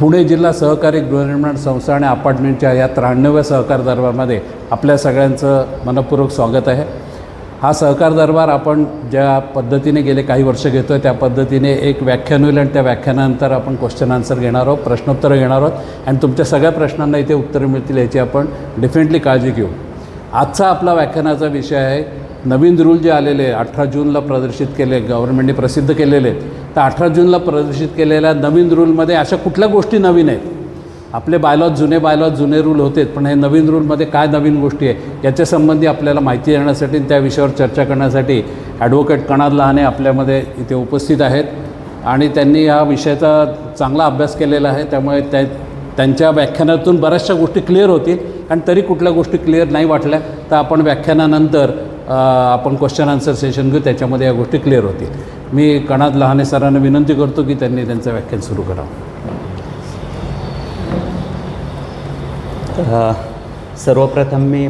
पुणे जिल्हा सहकारी गृहनिर्माण संस्था आणि अपार्टमेंटच्या या 93व्या सहकार दरबारमध्ये आपल्या सगळ्यांचं मनपूर्वक स्वागत आहे. हा सहकार दरबार आपण ज्या पद्धतीने गेले काही वर्ष घेतो आहे त्या पद्धतीने एक व्याख्यान होईल आणि त्या व्याख्यानानंतर आपण क्वेश्चन आन्सर घेणार आहोत, प्रश्नोत्तरं घेणार आहोत आणि तुमच्या सगळ्या प्रश्नांना इथे उत्तरं मिळतील याची आपण डेफिनेटली काळजी घेऊ. आजचा आपला व्याख्यानाचा विषय आहे नवीन रूल जे आलेले 18 जूनला प्रदर्शित केले, गव्हर्नमेंटने प्रसिद्ध केलेले. तर 18 जूनला प्रदर्शित केलेल्या नवीन रूलमध्ये अशा कुठल्या गोष्टी नवीन आहेत? आपले बायलॉज जुने रूल होते, पण हे नवीन रूलमध्ये काय नवीन गोष्टी आहे याच्यासंबंधी आपल्याला माहिती देण्यासाठी त्या विषयावर चर्चा करण्यासाठी ॲडव्होकेट कणाद लहाने आपल्यामध्ये इथे उपस्थित आहेत आणि त्यांनी या विषयाचा चांगला अभ्यास केलेला आहे. त्यामुळे त्यांच्या व्याख्यानातून बऱ्याचशा गोष्टी क्लिअर होतील आणि तरी कुठल्या गोष्टी क्लिअर नाही वाटल्या तर आपण व्याख्यानानंतर आपण क्वेश्चन आन्सर सेशन घेऊ, त्याच्यामध्ये या गोष्टी क्लिअर होतील. मी कणाद लहाने सरांना विनंती करतो की त्यांनी त्यांचं व्याख्यान सुरू करावं. सर्वप्रथम मी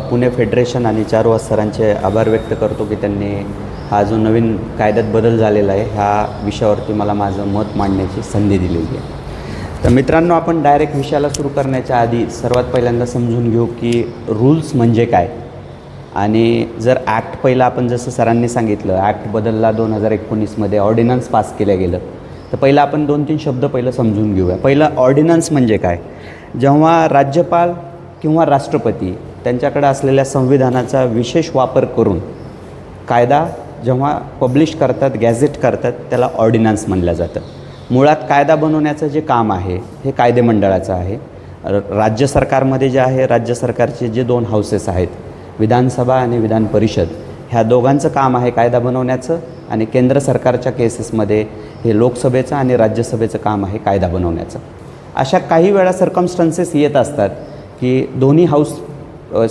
पुणे फेडरेशन आणि चारुहास सरांचे आभार व्यक्त करतो की त्यांनी हा जो नवीन कायद्यात बदल झालेला आहे ह्या विषयावरती मला माझं मत मांडण्याची संधी दिलेली आहे. तर मित्रांनो, आपण डायरेक्ट विषयाला सुरू करण्याच्या आधी सर्वात पहिल्यांदा समजून घेऊ की रूल्स म्हणजे काय. आणि जर ॲक्ट पहिला आपण जसं सरांनी सांगितलं ॲक्ट बदलला 2019मध्ये, ऑर्डिनन्स पास केलं गेलं. तर पहिलं आपण 2-3 शब्द पहिलं समजून घेऊया. पहिलं ऑर्डिनन्स म्हणजे काय. जेव्हा राज्यपाल किंवा राष्ट्रपती त्यांच्याकडे असलेल्या संविधानाचा विशेष वापर करून कायदा जेव्हा पब्लिश करतात, गॅझेट करतात, त्याला ऑर्डिनन्स म्हणलं जातं. मुळात कायदा बनवण्याचं जे काम आहे हे कायदेमंडळाचं आहे. राज्य सरकारमध्ये जे आहे, राज्य सरकारचे जे 2 हाऊसेस आहेत, विधानसभा आणि विधान परिषद, ह्या दोघांचं काम आहे कायदा बनवण्याचं. आणि केंद्र सरकारच्या केसेसमध्ये हे लोकसभेचं आणि राज्यसभेचं काम आहे कायदा बनवण्याचं. अशा काही वेळा सर्कमस्टन्सेस येत असतात की दोन्ही हाऊस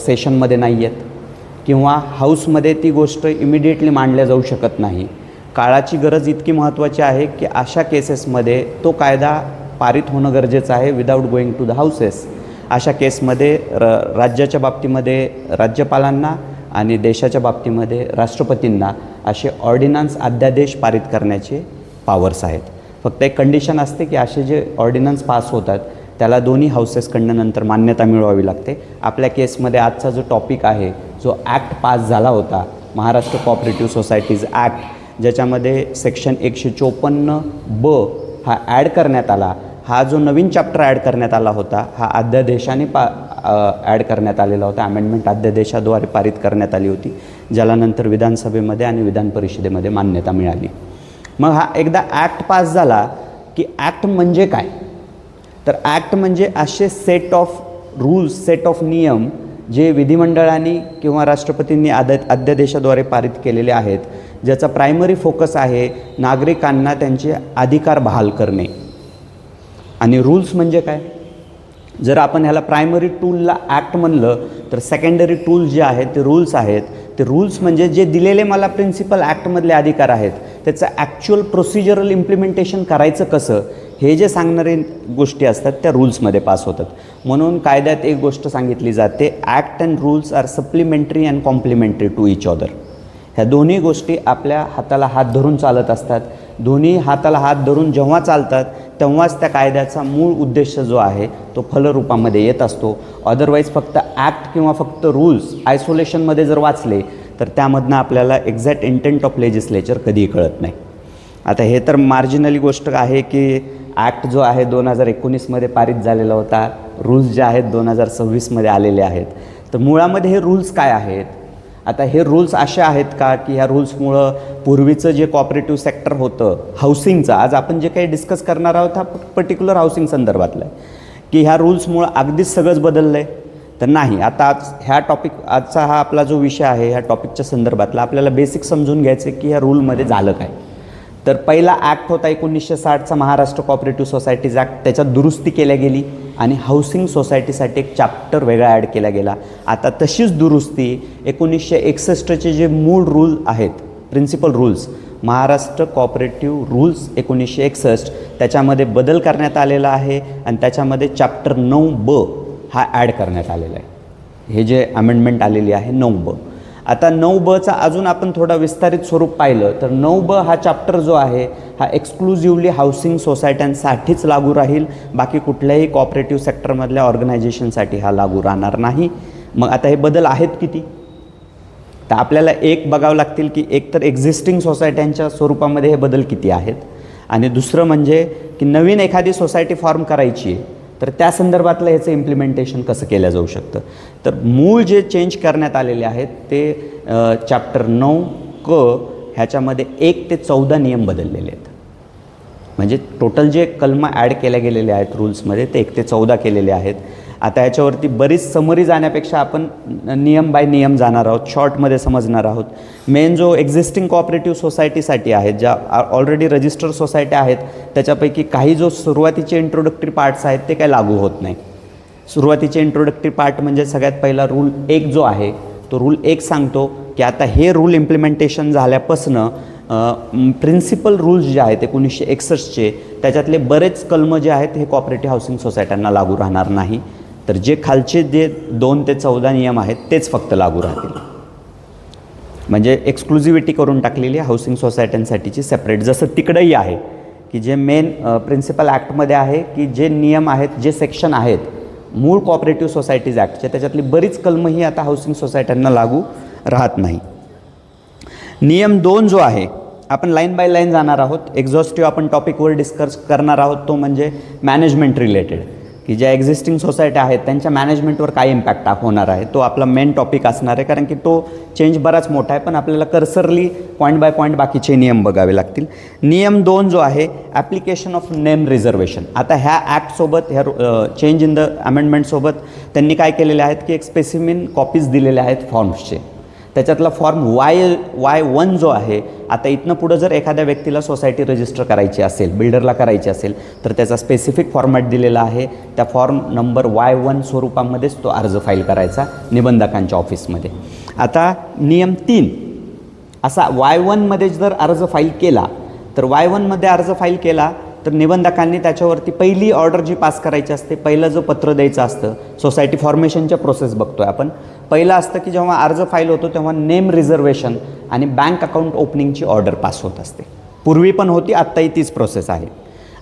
सेशनमध्ये नाही आहेत किंवा हाऊसमध्ये ती गोष्ट इमिडिएटली मांडल्या जाऊ शकत नाही. काळाची गरज इतकी महत्त्वाची आहे की अशा केसेसमध्ये तो कायदा पारित होणं गरजेचं आहे without going to the houses. अशा केसमध्ये राज्याच्या बाबतीमध्ये राज्यपालांना आणि देशाच्या बाबतीमध्ये राष्ट्रपतींना असे ऑर्डिनन्स अध्यादेश पारित करण्याचे पॉवर्स आहेत. फक्त एक कंडिशन असते की असे जे ऑर्डिनन्स पास होतात त्याला दोन्ही हाऊसेसकडनं नंतर मान्यता मिळवावी लागते. आपल्या केसमध्ये आजचा जो टॉपिक आहे, जो ॲक्ट पास झाला होता, महाराष्ट्र कोऑपरेटिव्ह सोसायटीज ॲक्ट, ज्याच्यामध्ये सेक्शन 154B हा ॲड करण्यात आला. हा जो नवीन चॅप्टर ॲड करण्यात आला होता हा अध्यादेशाने ॲड करण्यात आलेला होता. अमेंडमेंट अध्यादेशाद्वारे पारित करण्यात आली होती, ज्याला नंतर विधानसभेमध्ये आणि विधान परिषदेमध्ये मान्यता मिळाली. मग हा एकदा ॲक्ट पास झाला की ॲक्ट म्हणजे काय. तर ॲक्ट म्हणजे असे set of rules, set of नियम जे विधिमंडळाने किंवा राष्ट्रपतींनी अध्यादेशाद्वारे पारित केलेले आहेत, ज्याचा प्रायमरी फोकस आहे नागरिकांना त्यांचे अधिकार बहाल करणे. आणि रूल्स म्हणजे काय. जर आपण ह्याला प्रायमरी टूलला ॲक्ट म्हणलं तर सेकंडरी टूल्स जे आहेत ते रूल्स आहेत. ते रूल्स म्हणजे जे दिलेले मला प्रिन्सिपल ॲक्टमधले अधिकार आहेत त्याचं ॲक्च्युअल प्रोसिजरल इम्प्लिमेंटेशन करायचं कसं हे जे सांगणारे गोष्टी असतात त्या रूल्समध्ये पास होतात. म्हणून कायद्यात एक गोष्ट सांगितली जाते, act and rules are supplementary and complementary to each other. ह्या दोन्ही गोष्टी आपल्या हाताला हात धरून चालत असतात. दोन्ही हाताला हात धरून जेव्हा चालतात तेव्हाच त्या कायद्याचा मूळ उद्देश जो आहे तो फलरूपामध्ये येत असतो. अदरवाईज फक्त ॲक्ट किंवा फक्त रूल्स आयसोलेशनमध्ये जर वाचले तर त्यामधनं आपल्याला एक्झॅक्ट इंटेंट ऑफ लेजिस्लेचर कधीही कळत नाही. आता हे तर मार्जिनली गोष्ट आहे की ॲक्ट जो आहे 2019मध्ये पारित झालेला होता, रूल्स जे आहेत 2026मध्ये आलेले आहेत. तर मुळामध्ये हे रूल्स काय आहेत. आता हे रूल्स असे आहेत का की ह्या रूल्समुळं पूर्वीचं जे कॉपरेटिव्ह सेक्टर होतं हाऊसिंगचं, आज आपण जे काही डिस्कस करणार आहोत हा पर्टिक्युलर हाऊसिंग संदर्भातला आहे, की ह्या रूल्समुळं अगदीच सगळंच बदललं आहे. तर नाही. आता आजचा हा आपला जो विषय आहे ह्या टॉपिकच्या संदर्भातला आपल्याला बेसिक समजून घ्यायचं की ह्या रूलमध्ये झालं काय. तर पहिला ॲक्ट होता 1960चा महाराष्ट्र कोऑपरेटिव्ह सोसायटीज ॲक्ट. त्याच्यात दुरुस्ती केल्या गेली आणि हाऊसिंग सोसायटीसाठी एक चॅप्टर वेगळा ॲड केला गेला. आता तशीच दुरुस्ती 1961चे जे मूळ रूल आहेत, principal rules, Maharashtra cooperative rules 1961, त्याच्यामध्ये बदल करण्यात आलेला आहे आणि त्याच्यामध्ये चॅप्टर 9B हा ॲड करण्यात आलेला आहे. हे जे अमेंडमेंट आलेली आहे 9B. आता 9ब अजून आपण थोडा विस्तारित स्वरूप पाहिलं तर 9ब हा चॅप्टर जो आहे हा एक्सक्लुझिव्हली हाऊसिंग सोसायट्यांसाठीच लागू राहील, बाकी कुठल्याही कॉपरेटिव्ह सेक्टरमधल्या ऑर्गनायझेशनसाठी हा लागू राहणार नाही. मग आता हे बदल आहेत किती, तर आपल्याला एक बघावं लागतील की एक तर एक्झिस्टिंग सोसायट्यांच्या स्वरूपामध्ये हे बदल किती आहेत, आणि दुसरं म्हणजे की नवीन एखादी सोसायटी फॉर्म करायची आहे तर त्या संदर्भातलं ह्याचं इम्प्लिमेंटेशन कसं केलं जाऊ शकतं. तर मूळ जे चेंज करण्यात आलेले आहेत ते चॅप्टर 9क ह्याच्यामध्ये 1 ते 14 नियम बदललेले आहेत. म्हणजे टोटल जे कलमं ॲड केल्या गेलेले आहेत रूल्समध्ये ते 1 ते 14 केलेले आहेत. आता ह्याच्यावरती बरीच समरी जाण्यापेक्षा आपण नियम बाय नियम जाणार आहोत, शॉर्टमध्ये समजणार आहोत. मेन जो एक्झिस्टिंग कॉपरेटिव्ह सोसायटीसाठी आहेत, ज्या ऑलरेडी रजिस्टर्ड सोसायट्या आहेत, त्याच्यापैकी काही जो सुरुवातीचे इंट्रोडक्टरी पार्ट्स आहेत ते काय लागू होत नाही. सुरुवातीचे इंट्रोडक्टरी पार्ट म्हणजे सगळ्यात पहिला रूल 1 जो आहे तो रूल 1 सांगतो की आता हे रूल इम्प्लिमेंटेशन झाल्यापासनं प्रिन्सिपल रूल्स जे आहेत 1961चे त्याच्यातले बरेच कलमं जे आहेत हे कॉपरेटिव्ह हाऊसिंग सोसायट्यांना लागू राहणार नाही. तर जे खालचे जे 2 ते 14 नियम आहेत तेच फक्त लागू राहतील. म्हणजे एक्सक्लुझिव्हिटी करून टाकलेली आहे हाऊसिंग सोसायट्यांसाठीची सेपरेट, जसं तिकडंही आहे की जे मेन प्रिन्सिपल ॲक्टमध्ये आहे की जे नियम आहेत, जे सेक्शन आहेत मूळ कॉपरेटिव्ह सोसायटीज ॲक्टचे, त्याच्यातली बरीच कलमं ही आता हाऊसिंग सोसायट्यांना लागू राहत नाही. नियम 2 जो आहे आपण लाईन बाय लाईन जाणार आहोत. एक्झॉस्टिव्ह आपण टॉपिकवर डिस्कस करणार आहोत तो म्हणजे मॅनेजमेंट रिलेटेड, की ज्या एक्झिस्टिंग सोसायट्या आहेत त्यांच्या मॅनेजमेंटवर काय इम्पॅक्ट होणार आहे, तो आपला मेन टॉपिक असणार आहे. कारण की तो चेंज बराच मोठा आहे, पण आपल्याला कर्सरली पॉईंट बाय पॉईंट बाकीचे नियम बघावे लागतील. नियम 2 जो आहे ॲप्लिकेशन ऑफ नेम रिझर्वेशन. आता ह्या ॲक्टसोबत ह्या चेंज इन द अमेंडमेंटसोबत त्यांनी काय केलेले आहेत की एक स्पेसिफिक कॉपीज दिलेल्या आहेत फॉर्म्सचे. त्याच्यातला फॉर्म Y1 जो आहे, आता इथनं पुढं जर एखाद्या व्यक्तीला सोसायटी रजिस्टर करायची असेल, बिल्डरला करायची असेल तर त्याचा स्पेसिफिक फॉर्मॅट दिलेला आहे. त्या फॉर्म नंबर Y1 स्वरूपामध्येच तो अर्ज फाईल करायचा निबंधकांच्या ऑफिसमध्ये. आता नियम 3 असा Y1मध्ये जर अर्ज फाईल केला तर Y1मध्ये अर्ज फाईल केला तर निबंधकांनी त्याच्यावरती पहिली ऑर्डर जी पास करायची असते, पहिलं जो पत्र द्यायचं असतं, सोसायटी फॉर्मेशनच्या प्रोसेस बघतोय आपण, पहिलं असतं की जेव्हा अर्ज फाईल होतो तेव्हा नेम रिझर्वेशन आणि बँक अकाउंट ओपनिंगची ऑर्डर पास होत असते. पूर्वी पण होती, आत्ताही तीच प्रोसेस आहे.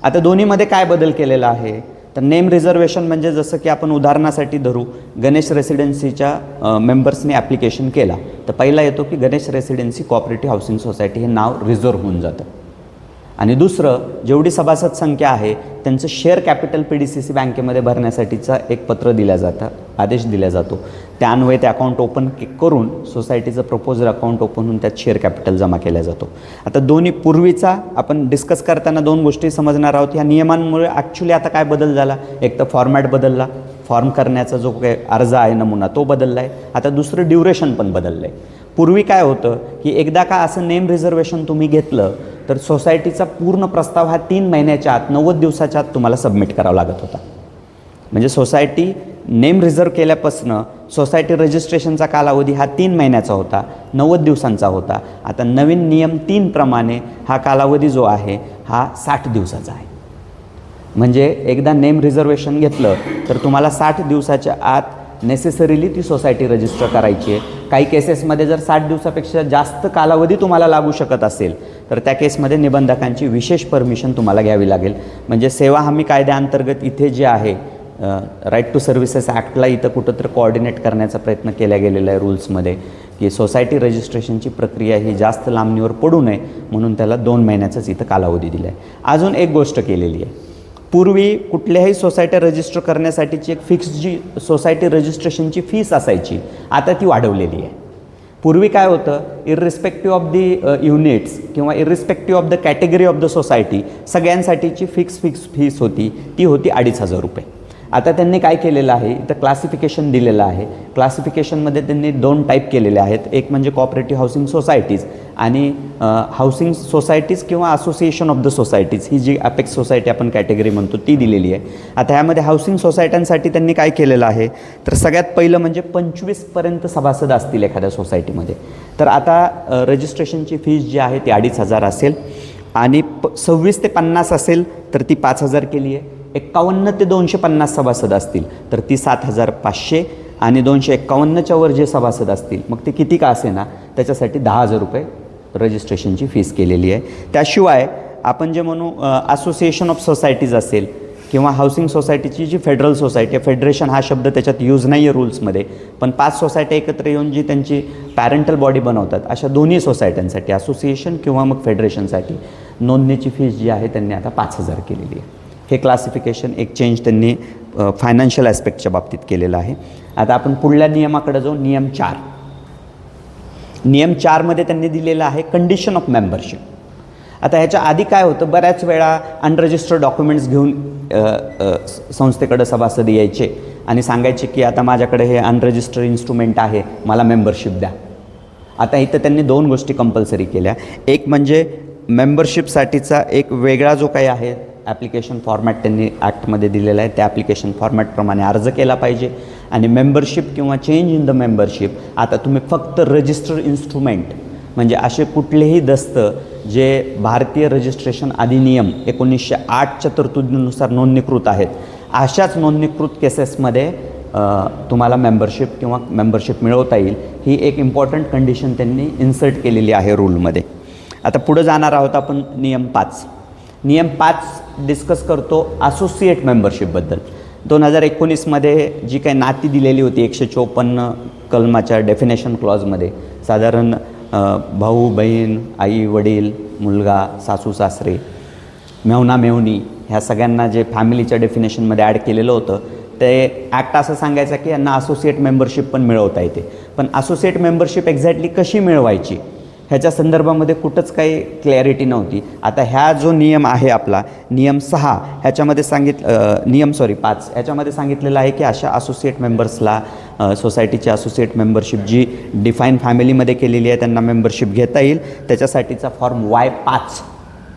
आता दोन्हीमध्ये काय बदल केलेला आहे तर नेम रिझर्वेशन म्हणजे जसं की आपण उदाहरणासाठी धरू, गणेश रेसिडेन्सीच्या मेंबर्सनी ॲप्लिकेशन केला तर पहिला येतो की Ganesh residency cooperative housing society हे नाव रिझर्व होऊन जातं. आणि दुसरं, जेवढी सभासद संख्या आहे त्यांचं शेअर कॅपिटल PDCC बँकेमध्ये भरण्यासाठीचा एक पत्र दिलं जातं, आदेश दिला जातो. त्यान्वये ते अकाउंट ओपन करून सोसायटीचं प्रपोजल अकाउंट ओपन होऊन त्यात शेअर कॅपिटल जमा केला जातो. आता दोन्ही पूर्वीचा आपण डिस्कस करताना 2 गोष्टी समजणार आहोत. ह्या नियमांमुळे ॲक्च्युली आता काय बदल झाला, एक तर फॉर्मॅट बदलला, फॉर्म करण्याचा जो काही अर्ज आहे नमुना तो बदलला आहे. आता दुसरं ड्युरेशन पण बदललं आहे. पूर्वी काय होतं की एकदा का असं नेम रिझर्वेशन तुम्ही घेतलं तर सोसायटीचा पूर्ण प्रस्ताव हा 3 महिन्याच्या आत 90 दिवसाच्या आत तुम्हाला सबमिट करावा लागत होता. म्हणजे सोसायटी नेम रिझर्व केल्यापासनं सोसायटी रजिस्ट्रेशनचा कालावधी हा 3 महिन्याचा होता, 90 दिवसांचा होता. आता नवीन नियम 3 प्रमाणे हा कालावधी जो आहे हा 60 दिवसाचा आहे. म्हणजे एकदा नेम रिझर्वेशन घेतलं तर तुम्हाला 60 दिवसाच्या आत नेसेसरीली ती सोसायटी रजिस्टर करायची आहे. काही केसेसमध्ये जर 60 दिवसापेक्षा जास्त कालावधी तुम्हाला लागू शकत असेल तर त्या केसमध्ये निबंधकांची विशेष परमिशन तुम्हाला घ्यावी लागेल. म्हणजे सेवा हमी कायद्याअंतर्गत इथे जे आहे राईट टू सर्व्हिसेस ॲक्टला इथं कुठंतरी कोऑर्डिनेट करण्याचा प्रयत्न केला गेलेला आहे रूल्समध्ये, की सोसायटी रजिस्ट्रेशनची प्रक्रिया ही जास्त लांबणीवर पडू नये म्हणून त्याला 2 महिन्याचाच इथं कालावधी दिला आहे. अजून एक गोष्ट केलेली आहे, पूर्वी कुठल्याही सोसायटी रजिस्टर करण्यासाठीची एक फिक्स जी सोसायटी रजिस्ट्रेशनची फीस असायची, आता ती वाढवलेली आहे. पूर्वी काय होतं, इररिस्पेक्टिव्ह ऑफ दी युनिट्स किंवा irrespective of the category of the society सगळ्यांसाठीची फिक्स फीस होती, ती होती 2,500 रुपये. आता त्यांनी काय केलेलं आहे, इथं क्लासिफिकेशन दिलेलं आहे. क्लासिफिकेशनमध्ये त्यांनी 2 टाईप केलेले आहेत. एक म्हणजे कॉपरेटिव्ह हाऊसिंग सोसायटीज आणि हाऊसिंग सोसायटीज किंवा असोसिएशन ऑफ द सोसायटीज, ही जी अपेक्स सोसायटी आपण कॅटेगरी म्हणतो ती दिलेली आहे. आता ह्यामध्ये हाऊसिंग सोसायट्यांसाठी त्यांनी काय केलेलं आहे तर सगळ्यात पहिलं म्हणजे 25पर्यंत सभासद असतील एखाद्या सोसायटीमध्ये तर आता रजिस्ट्रेशनची फीस जी आहे ती 2,500 असेल आणि 26 ते 50 असेल तर ती 5,000 केली आहे. 51 ते 250 सभासद असतील तर ती 7,500 आणि 251च्या वर जे सभासद असतील, मग ते किती का असेना, त्याच्यासाठी 10,000 रुपये रजिस्ट्रेशनची फीस केलेली आहे. त्याशिवाय आपण जे म्हणू असोसिएशन ऑफ सोसायटीज असेल किंवा हाऊसिंग सोसायटीची जी फेडरल सोसायटी आहे, फेडरेशन हा शब्द त्याच्यात यूज नाही आहे रूल्समध्ये, पण 5 सोसायटी एकत्र येऊन जी त्यांची पॅरेंटल बॉडी बनवतात, अशा दोन्ही सोसायट्यांसाठी असोसिएशन किंवा मग फेडरेशनसाठी नोंदणीची फीस जी आहे त्यांनी आता 5,000 केलेली आहे. हे क्लासिफिकेशन एक चेंज त्यांनी फायनान्शियल ॲस्पेक्टच्या बाबतीत केलेलं आहे. आता आपण पुढल्या नियमाकडे जाऊ. नियम 4. नियम 4मध्ये त्यांनी दिलेलं आहे कंडिशन ऑफ मेंबरशिप. आता ह्याच्या आधी काय होतं, बऱ्याच वेळा अनरजिस्टर्ड डॉक्युमेंट्स घेऊन संस्थेकडे सभासद यायचे आणि सांगायचे की आता माझ्याकडे हे अनरजिस्टर्ड इन्स्ट्रुमेंट आहे, मला मेंबरशिप द्या. आता इथं त्यांनी 2 गोष्टी कंपल्सरी केल्या. एक म्हणजे मेंबरशिपसाठीचा एक वेगळा जो काही आहे ॲप्लिकेशन फॉर्मॅट त्यांनी ॲक्टमध्ये दिलेला आहे, त्या ॲप्लिकेशन फॉर्मॅटप्रमाणे अर्ज केला पाहिजे. आणि मेंबरशिप किंवा चेंज इन द मेंबरशिप आता तुम्ही फक्त रजिस्टर्ड इन्स्ट्रुमेंट म्हणजे असे कुठलेही दस्त जे भारतीय रजिस्ट्रेशन अधिनियम 1908च्या तरतुदीनुसार नोंदणीकृत आहेत, अशाच नोंदणीकृत केसेसमध्ये तुम्हाला मेंबरशिप किंवा मेंबरशिप मिळवता येईल. ही एक इम्पॉर्टंट कंडिशन त्यांनी इन्सर्ट केलेली आहे रूलमध्ये. आता पुढं जाणार आहोत आपण नियम 5. नियम 5 डिस्कस करतो असोसिएट मेंबरशिपबद्दल. 2019मध्ये जी काही नाती दिलेली होती 154 कलमाच्या डेफिनेशन क्लॉजमध्ये, साधारण भाऊ बहीण, आई वडील, मुलगा, सासू सासरे, मेवना मेवणी, ह्या सगळ्यांना जे फॅमिलीच्या डेफिनेशनमध्ये ॲड केलेलं होतं, ते ॲक्ट असं सांगायचं की यांना असोसिएट मेंबरशिप पण मिळवता येते. पण असोसिएट मेंबरशिप एक्झॅक्टली कशी मिळवायची ह्याच्या संदर्भामध्ये कुठंच काही क्लॅरिटी नव्हती. आता ह्या जो नियम आहे आपला नियम 6 ह्याच्यामध्ये नियम 5 ह्याच्यामध्ये सांगितलेलं आहे की अशा असोसिएट मेंबर्सला सोसायटीची असोसिएट मेंबरशिप जी डिफाईन फॅमिलीमध्ये केलेली आहे त्यांना मेंबरशिप घेता येईल. त्याच्यासाठीचा फॉर्म Y5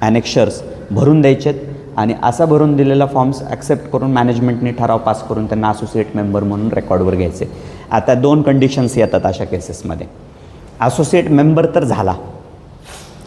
ॲनेक्शर्स भरून द्यायचेत आणि असा भरून दिलेला फॉर्म्स ॲक्सेप्ट करून मॅनेजमेंटने ठराव पास करून त्यांना असोसिएट मेंबर म्हणून रेकॉर्डवर घ्यायचे. आता 2 कंडिशन्स येतात अशा केसेसमध्ये. असोसिएट मेंबर तर झाला,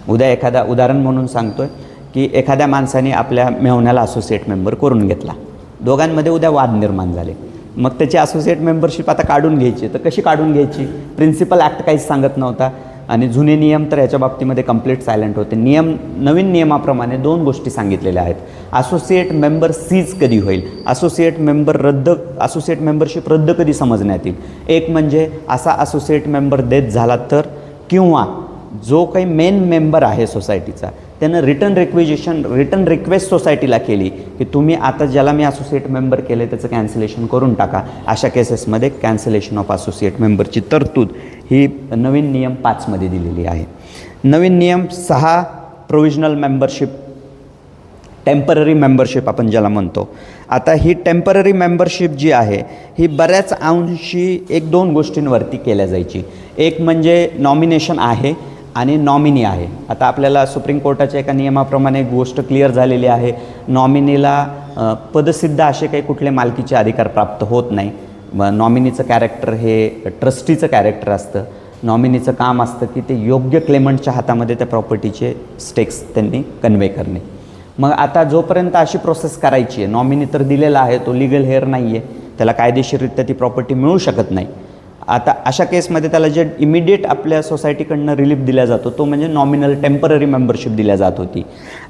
उद्या एखादा उदाहरण म्हणून सांगतो आहे की एखाद्या माणसाने आपल्या मेहुण्याला असोसिएट मेंबर करून घेतला, दोघांमध्ये उद्या वाद निर्माण झाले, मग त्याची असोसिएट मेंबरशिप आता काढून घ्यायची. तर कशी काढून घ्यायची, प्रिन्सिपल ॲक्ट काहीच सांगत नव्हता आणि जुने नियम तर ह्याच्या बाबतीमध्ये कंप्लीट सायलेंट होते. नवीन नियमाप्रमाणे 2 गोष्टी सांगितलेल्या आहेत. असोसिएट मेंबर सीज कधी होईल, असोसिएट मेंबरशिप रद्द कधी समजण्यात येईल. एक म्हणजे असा असोसिएट मेंबर डेथ झाला तर, किंवा जो काही मेन मेंबर आहे सोसायटीचा त्यानं रिटर्न रिक्वेस्ट सोसायटीला केली की तुम्ही आता ज्याला मी असोसिएट मेंबर केले त्याचं कॅन्सलेशन करून टाका. अशा केसेसमध्ये कॅन्सलेशन ऑफ असोसिएट मेंबरची तरतूद ही नवीन नियम 5मध्ये दिलेली आहे. नवीन नियम 6 प्रोव्हिजनल मेंबरशिप, टेम्पररी मेंबरशिप आपण ज्याला म्हणतो. आता ही टेम्पररी मेंबरशिप जी आहे ही बऱ्याच अंशी 1-2 गोष्टींवरती केल्या जायची. एक म्हणजे नॉमिनेशन आहे आणि नॉमिनी आहे. आता आपल्याला सुप्रीम कोर्टाच्या एका नियमाप्रमाणे गोष्ट क्लिअर झालेली आहे, नॉमिनीला पदसिद्ध असे काही कुठले मालकीचे अधिकार प्राप्त होत नाही. नॉमिनीचं कॅरेक्टर हे ट्रस्टीचं कॅरेक्टर असतं. नॉमिनीचं काम असतं की ते योग्य क्लेमंटच्या हातामध्ये त्या प्रॉपर्टीचे स्टेक्स त्यांनी कन्वे करणे. मग आता जोपर्यंत अशी प्रोसेस करायची आहे, नॉमिनी तर दिलेला आहे, तो लिगल हेअर नाही आहे, त्याला कायदेशीररित्या ती प्रॉपर्टी मिळू शकत नाही. आता अशा केसमध्ये त्याला जे इमिडिएट आपल्या सोसायटीकडनं रिलीफ दिला जातो तो म्हणजे नॉमिनल टेम्पररी मेंबरशिप दिल्या जात होती.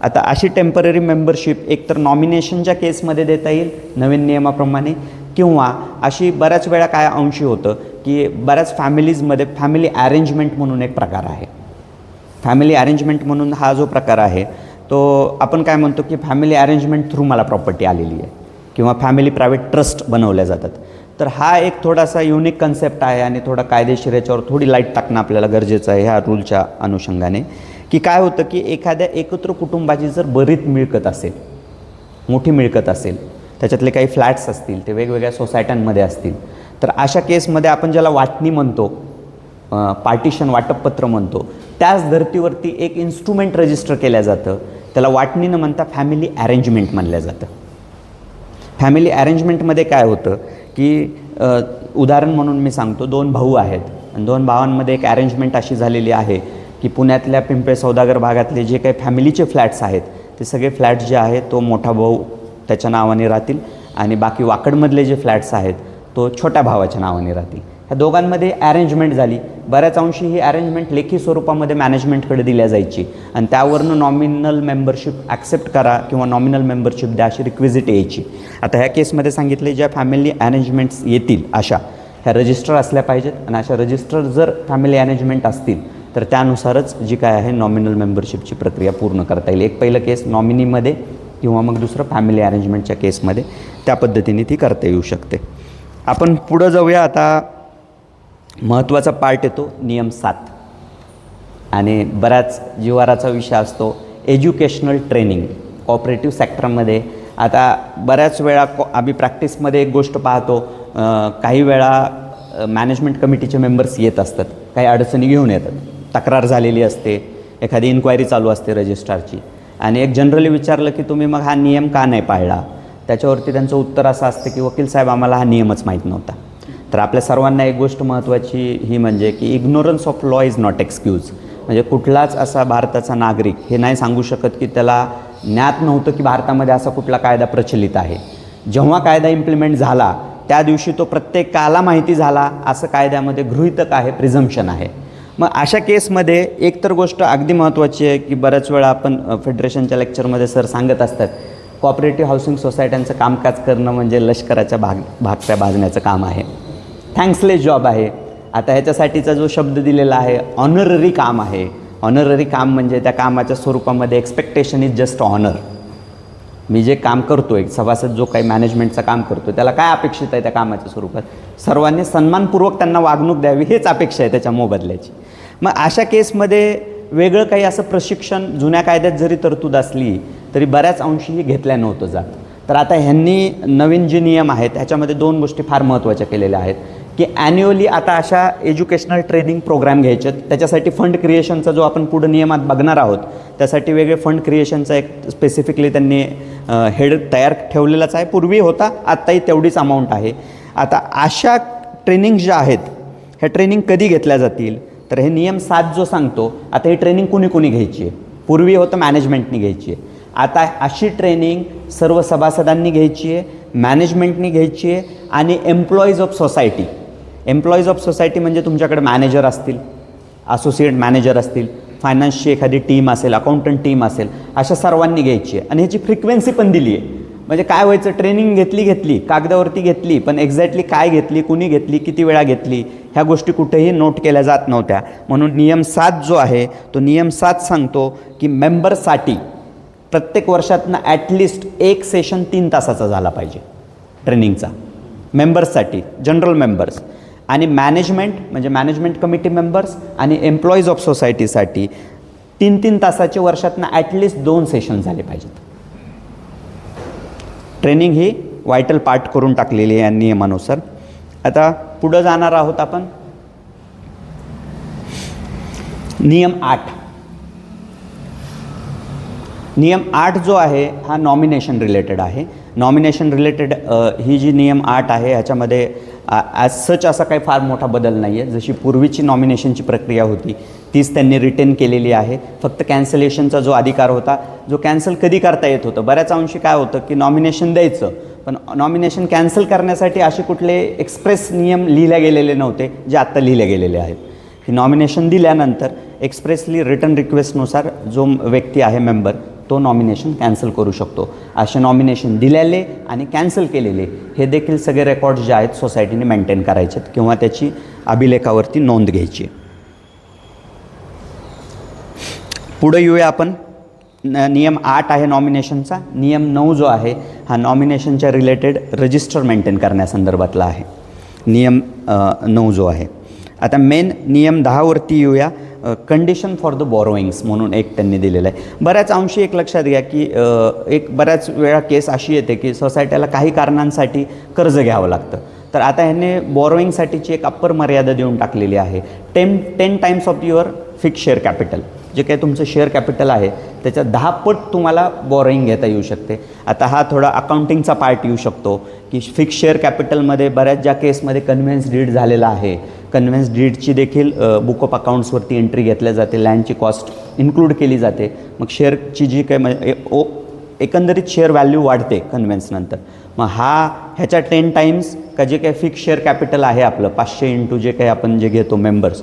आता अशी टेम्पररी मेंबरशिप एकतर नॉमिनेशनच्या केसमध्ये देता येईल नवीन नियमाप्रमाणे, किंवा अशी बऱ्याच वेळा काय अंशी होतं की बऱ्याच फॅमिलीजमध्ये फॅमिली अरेंजमेंट म्हणून एक प्रकार आहे. फॅमिली अरेंजमेंट म्हणून हा जो प्रकार आहे तो आपण काय म्हणतो की फॅमिली अरेंजमेंट थ्रू मला प्रॉपर्टी आलेली आहे किंवा फॅमिली प्रायव्हेट ट्रस्ट बनवल्या जातात. तर हा एक थोडासा युनिक कन्सेप्ट आहे आणि थोडा कायदेशीर याच्यावर थोडी लाईट टाकणं आपल्याला गरजेचं आहे ह्या रूलच्या अनुषंगाने. की काय होतं की एखाद्या एकत्र कुटुंबाची जर बरीच मिळकत असेल, मोठी मिळकत असेल, त्याच्यातले काही फ्लॅट्स असतील, ते वेगवेगळ्या सोसायट्यांमध्ये असतील, तर अशा केसमध्ये आपण ज्याला वाटणी म्हणतो, पार्टिशन वाटपपत्र म्हणतो, त्याच धर्तीवरती एक इन्स्ट्रुमेंट रजिस्टर केलं जातं, त्याला वाटणी न म्हणता फॅमिली अरेंजमेंट म्हणलं जातं. फॅमिली अरेंजमेंटमध्ये काय होतं की उदाहरण म्हणून मी सांगतो, 2 भाऊ आहेत आणि 2 भावांमध्ये एक अरेंजमेंट अशी झालेली आहे की पुण्यातल्या पिंपळे सौदागर भागातले जे काही फॅमिलीचे फ्लॅट्स आहेत ते सगळे फ्लॅट्स जे आहेत तो मोठा भाऊ त्याच्या नावाने राहतील आणि बाकी वाकडमधले जे फ्लॅट्स आहेत तो छोट्या भावाच्या नावाने राहतील. ह्या दोघांमध्ये अरेंजमेंट झाली. बऱ्याच अंशी ही अरेंजमेंट लेखी स्वरूपामध्ये मॅनेजमेंटकडे दिल्या जायची आणि त्यावरनं नॉमिनल मेंबरशिप ॲक्सेप्ट करा किंवा नॉमिनल मेंबरशिप द्या अशी रिक्विजिट यायची. आता ह्या केसमध्ये सांगितले ज्या फॅमिली अरेंजमेंट्स येतील अशा ह्या रजिस्टर असल्या पाहिजेत आणि अशा रजिस्टर जर फॅमिली अरेंजमेंट असतील तर त्यानुसारच जी काय आहे नॉमिनल मेंबरशिपची प्रक्रिया पूर्ण करता येईल. एक पहिलं केस नॉमिनीमध्ये किंवा मग दुसरं फॅमिली अरेंजमेंटच्या केसमध्ये त्या पद्धतीने ती करता येऊ शकते. आपण पुढं जाऊया. आता महत्त्वाचा पार्ट येतो नियम 7 आणि बऱ्याच जिव्हाराचा विषय असतो एज्युकेशनल ट्रेनिंग कॉपरेटिव्ह सेक्टरमध्ये. आता बऱ्याच वेळा आम्ही प्रॅक्टिसमध्ये एक गोष्ट पाहतो, काही वेळा मॅनेजमेंट कमिटीचे मेंबर्स येत असतात, काही अडचणी घेऊन येतात, तक्रार झालेली असते, एखादी इन्क्वायरी चालू असते रजिस्ट्रारची आणि एक जनरली विचारलं की तुम्ही मग हा नियम का नाही पाळला, त्याच्यावरती त्यांचं उत्तर असं असतं की वकील साहेब आम्हाला हा नियमच माहीत नव्हता. तर आपल्या सर्वांना एक गोष्ट महत्त्वाची ही म्हणजे की ignorance of law is not excuse. म्हणजे कुठलाच असा भारताचा नागरिक हे नाही सांगू शकत की त्याला ज्ञात नव्हतं की भारतामध्ये असा कुठला कायदा प्रचलित आहे. जेव्हा कायदा इम्प्लिमेंट झाला त्या दिवशी तो प्रत्येकाला माहिती झाला असं कायद्यामध्ये गृहीतक आहे, प्रिझम्पशन आहे. मग अशा केसमध्ये एक तर गोष्ट अगदी महत्त्वाची आहे की बऱ्याच वेळा आपण फेडरेशनच्या लेक्चरमध्ये सर सांगत असतात कॉपरेटिव्ह हाऊसिंग सोसायट्यांचं कामकाज करणं म्हणजे लष्कराच्या भागप्या भाजण्याचं काम आहे, थँक्सलेस जॉब आहे. आता ह्याच्यासाठीचा जो शब्द दिलेला आहे ऑनररी काम आहे. ऑनररी काम म्हणजे त्या कामाच्या स्वरूपामध्ये एक्सपेक्टेशन इज जस्ट ऑनर. मी जे काम करतो एक सभासद जो काही मॅनेजमेंटचं काम करतो त्याला काय अपेक्षित आहे त्या कामाच्या स्वरूपात, सर्वांनी सन्मानपूर्वक त्यांना वागणूक द्यावी हेच अपेक्षा आहे त्याच्या मोबदल्याची. मग अशा केसमध्ये वेगळं काही असं प्रशिक्षण जुन्या कायद्यात जरी तरतूद असली तरी बऱ्याच अंशी घेतल्या नव्हतं जात. तर आता ह्यांनी नवीन जे नियम आहेत ह्याच्यामध्ये 2 गोष्टी फार महत्त्वाच्या केलेल्या आहेत की ॲन्युअली आता अशा एज्युकेशनल ट्रेनिंग प्रोग्राम घ्यायचे. त्याच्यासाठी फंड क्रिएशनचा जो आपण पुढं नियमात बघणार आहोत त्यासाठी वेगळे फंड क्रिएशनचा एक स्पेसिफिकली त्यांनी हेड तयार ठेवलेलाच आहे. पूर्वी होता, आत्ताही तेवढीच अमाऊंट आहे. आता अशा ट्रेनिंग ज्या आहेत ह्या ट्रेनिंग कधी घेतल्या जातील तर हे नियम 7 जो सांगतो आता ही ट्रेनिंग कुणी घ्यायची आहे. पूर्वी होतं मॅनेजमेंटनी घ्यायची आहे, आता अशी ट्रेनिंग सर्व सभासदांनी घ्यायची आहे, मॅनेजमेंटनी घ्यायची आहे आणि employees of society. Employees of society म्हणजे तुमच्याकडे मॅनेजर असतील, असोसिएट मॅनेजर असतील, फायनान्सची एखादी टीम असेल, अकाउंटंट टीम असेल, अशा सर्वांनी घ्यायची आहे. आणि ह्याची फ्रिक्वेन्सी पण दिली आहे. म्हणजे काय व्हायचं, ट्रेनिंग घेतली कागदावरती घेतली पण एक्झॅक्टली काय घेतली, कुणी घेतली, किती वेळा घेतली ह्या गोष्टी कुठेही नोट केल्या जात नव्हत्या. म्हणून नियम 7 जो आहे तो नियम 7 सांगतो की मेंबरसाठी प्रत्येक वर्षातनं ॲटलिस्ट एक सेशन 3 तासाचा झाला पाहिजे ट्रेनिंगचा मेंबर्ससाठी, जनरल मेंबर्स. आणि मॅनेजमेंट म्हणजे मॅनेजमेंट कमिटी मेंबर्स आणि एम्प्लॉईज ऑफ सोसायटीसाठी 3-3 तासाचे वर्षातनं ॲटलिस्ट 2 सेशन झाले पाहिजेत. ट्रेनिंग ही वायटल पार्ट करून टाकलेली आहे या नियमानुसार. आता पुढं जाणार आहोत आपण. नियम 8. नियम 8 जो आहे हा नॉमिनेशन रिलेटेड आहे. नॉमिनेशन रिलेटेड ही जी नियम 8 आहे ह्याच्यामध्ये ॲज सच असा काही फार मोठा बदल नाही आहे. जशी पूर्वीची नॉमिनेशनची प्रक्रिया होती तीच त्यांनी रिटेन केलेली आहे. फक्त कॅन्सलेशनचा जो अधिकार होता, जो कॅन्सल कधी करता येत होतं, बऱ्याच अंशी काय होतं की नॉमिनेशन द्यायचं पण नॉमिनेशन कॅन्सल करण्यासाठी असे कुठले एक्सप्रेस नियम लिहिले गेलेले नव्हते जे आत्ता लिहिले गेलेले आहेत. ही नॉमिनेशन दिल्यानंतर एक्सप्रेसली रिटर्न रिक्वेस्टनुसार जो व्यक्ती आहे मेंबर तो नॉमिनेशन कॅन्सल करू शकतो. असे नॉमिनेशन दिलेले आणि कॅन्सल केलेले हे देखील सगळे रेकॉर्ड्स जे आहेत सोसायटीने मेंटेन करायचे किंवा त्याची अभिलेखावरती नोंद घ्यायची. पुढे येऊया आपण. नियम 8 आहे नॉमिनेशनचा. नियम 9 जो आहे हा नॉमिनेशनच्या रिलेटेड रजिस्टर मेंटेन करण्यासंदर्भातला आहे. नियम 9 जो आहे. आता मेन नियम 10 वरती येऊया. कंडिशन फॉर द बॉरोइंग्स म्हणून एक त्यांनी दिलेलं आहे. बऱ्याच अंशी एक लक्षात घ्या की एक बऱ्याच वेळा केस अशी येते की सोसायटीला काही कारणांसाठी कर्ज घ्यावं लागतं. तर आता ह्याने बॉरोइंगसाठीची एक अप्पर मर्यादा देऊन टाकलेली आहे. 10 times of your fix share capital. जे काही तुमचं शेअर कॅपिटल आहे त्याच्या 10 पट तुम्हाला बॉरोइंग घेता येऊ शकते. आता हा थोडा अकाउंटिंगचा पार्ट येऊ शकतो की फिक्स शेअर कॅपिटलमध्ये बऱ्याच ज्या केसमध्ये कन्व्हेन्स डीड झालेला आहे, कन्व्हेन्स डीडची देखील बुक ऑफ अकाउंट्सवरती एंट्री घेतल्या जाते, लँडची कॉस्ट इन्क्लूड केली जाते. मग शेअरची जी काही एकंदरीत शेअर व्हॅल्यू वाढते कन्व्हेन्सनंतर. मग ह्याच्या 10 टाईम्स का जे काही फिक्स शेअर कॅपिटल आहे आपलं 500 इंटू जे काही आपण जे घेतो मेंबर्स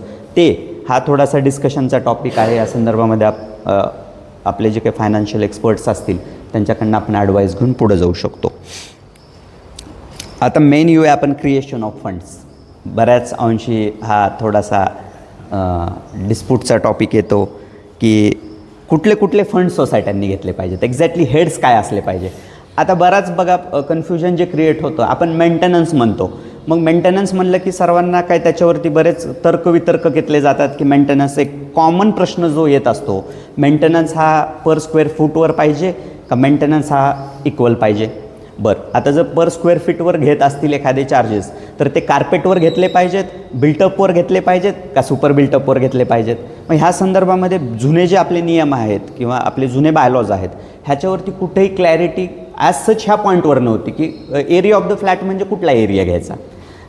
हा थोडासा डिस्कशनचा टॉपिक आहे. या संदर्भामध्ये आपले जे काही फायनान्शियल एक्सपर्ट्स असतील त्यांच्याकडनं आपण ॲडवाईस घेऊन पुढे जाऊ शकतो. आता मेन येऊया आपण क्रिएशन ऑफ फंड्स. बऱ्याच अंशी हा थोडासा डिस्प्यूटचा टॉपिक येतो की कुठले कुठले फंड सोसायट्यांनी घेतले पाहिजेत, एक्झॅक्टली हेड्स काय असले पाहिजे. आता बराच बघा कन्फ्युजन जे क्रिएट होतं, आपण मेंटेनन्स म्हणतो. मग मेंटेनन्स म्हणलं की सर्वांना काय त्याच्यावरती बरेच तर्कवितर्क घेतले जातात की मेंटेनन्स एक कॉमन प्रश्न जो येत असतो, मेंटेनन्स हा पर स्क्वेअर फूटवर पाहिजे का मेंटेनन्स हा इक्वल पाहिजे. बरं, आता जर पर स्क्वेअर फीटवर घेत असतील एखादे चार्जेस तर ते कार्पेटवर घेतले पाहिजेत, बिल्टअपवर घेतले पाहिजेत का सुपर बिल्टअपवर घेतले पाहिजेत. मग ह्या संदर्भामध्ये जुने जे आपले नियम आहेत किंवा आपले जुने बायलॉज आहेत ह्याच्यावरती कुठेही क्लॅरिटी ॲज सच ह्या पॉईंटवर नव्हती की एरिया ऑफ द फ्लॅट म्हणजे कुठला एरिया घ्यायचा.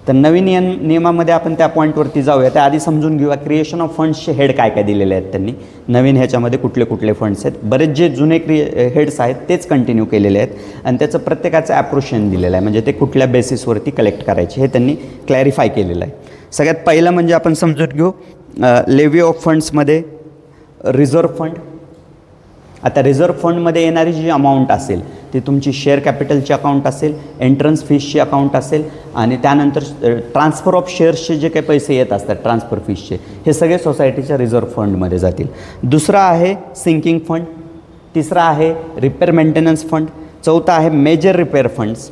तर नवीन नियमामध्ये आपण त्या पॉईंटवरती जाऊया. त्याआधी समजून घेऊया क्रिएशन ऑफ फंड्सचे हेड काय काय दिलेले आहेत त्यांनी, नवीन ह्याच्यामध्ये कुठले कुठले फंड्स आहेत. बरेच जे जुने हेड्स आहेत तेच कंटिन्यू केलेले आहेत आणि त्याचं प्रत्येकाचं ॲप्रोशन दिलेलं आहे, म्हणजे ते कुठल्या बेसिसवरती कलेक्ट करायचे हे त्यांनी क्लॅरिफाय केलेलं आहे. सगळ्यात पहिलं म्हणजे आपण समजून घेऊ लेव्ही ऑफ फंड्समध्ये रिझर्व्ह फंड. आता रिझर्व्ह फंडमध्ये येणारी जी अमाऊंट असेल ती तुमची शेअर कॅपिटलची अकाउंट असेल, एंट्रन्स फीसची अकाउंट असेल आणि त्यानंतर ट्रान्सफर ऑफ शेअर्सचे जे काही पैसे येत असतात ट्रान्सफर फीसचे हे सगळे सोसायटीच्या रिझर्व्ह फंडमध्ये जातील. दुसरा आहे सिंकिंग फंड, तिसरा आहे रिपेअर मेंटेनन्स फंड, चौथा आहे मेजर रिपेअर फंड्स,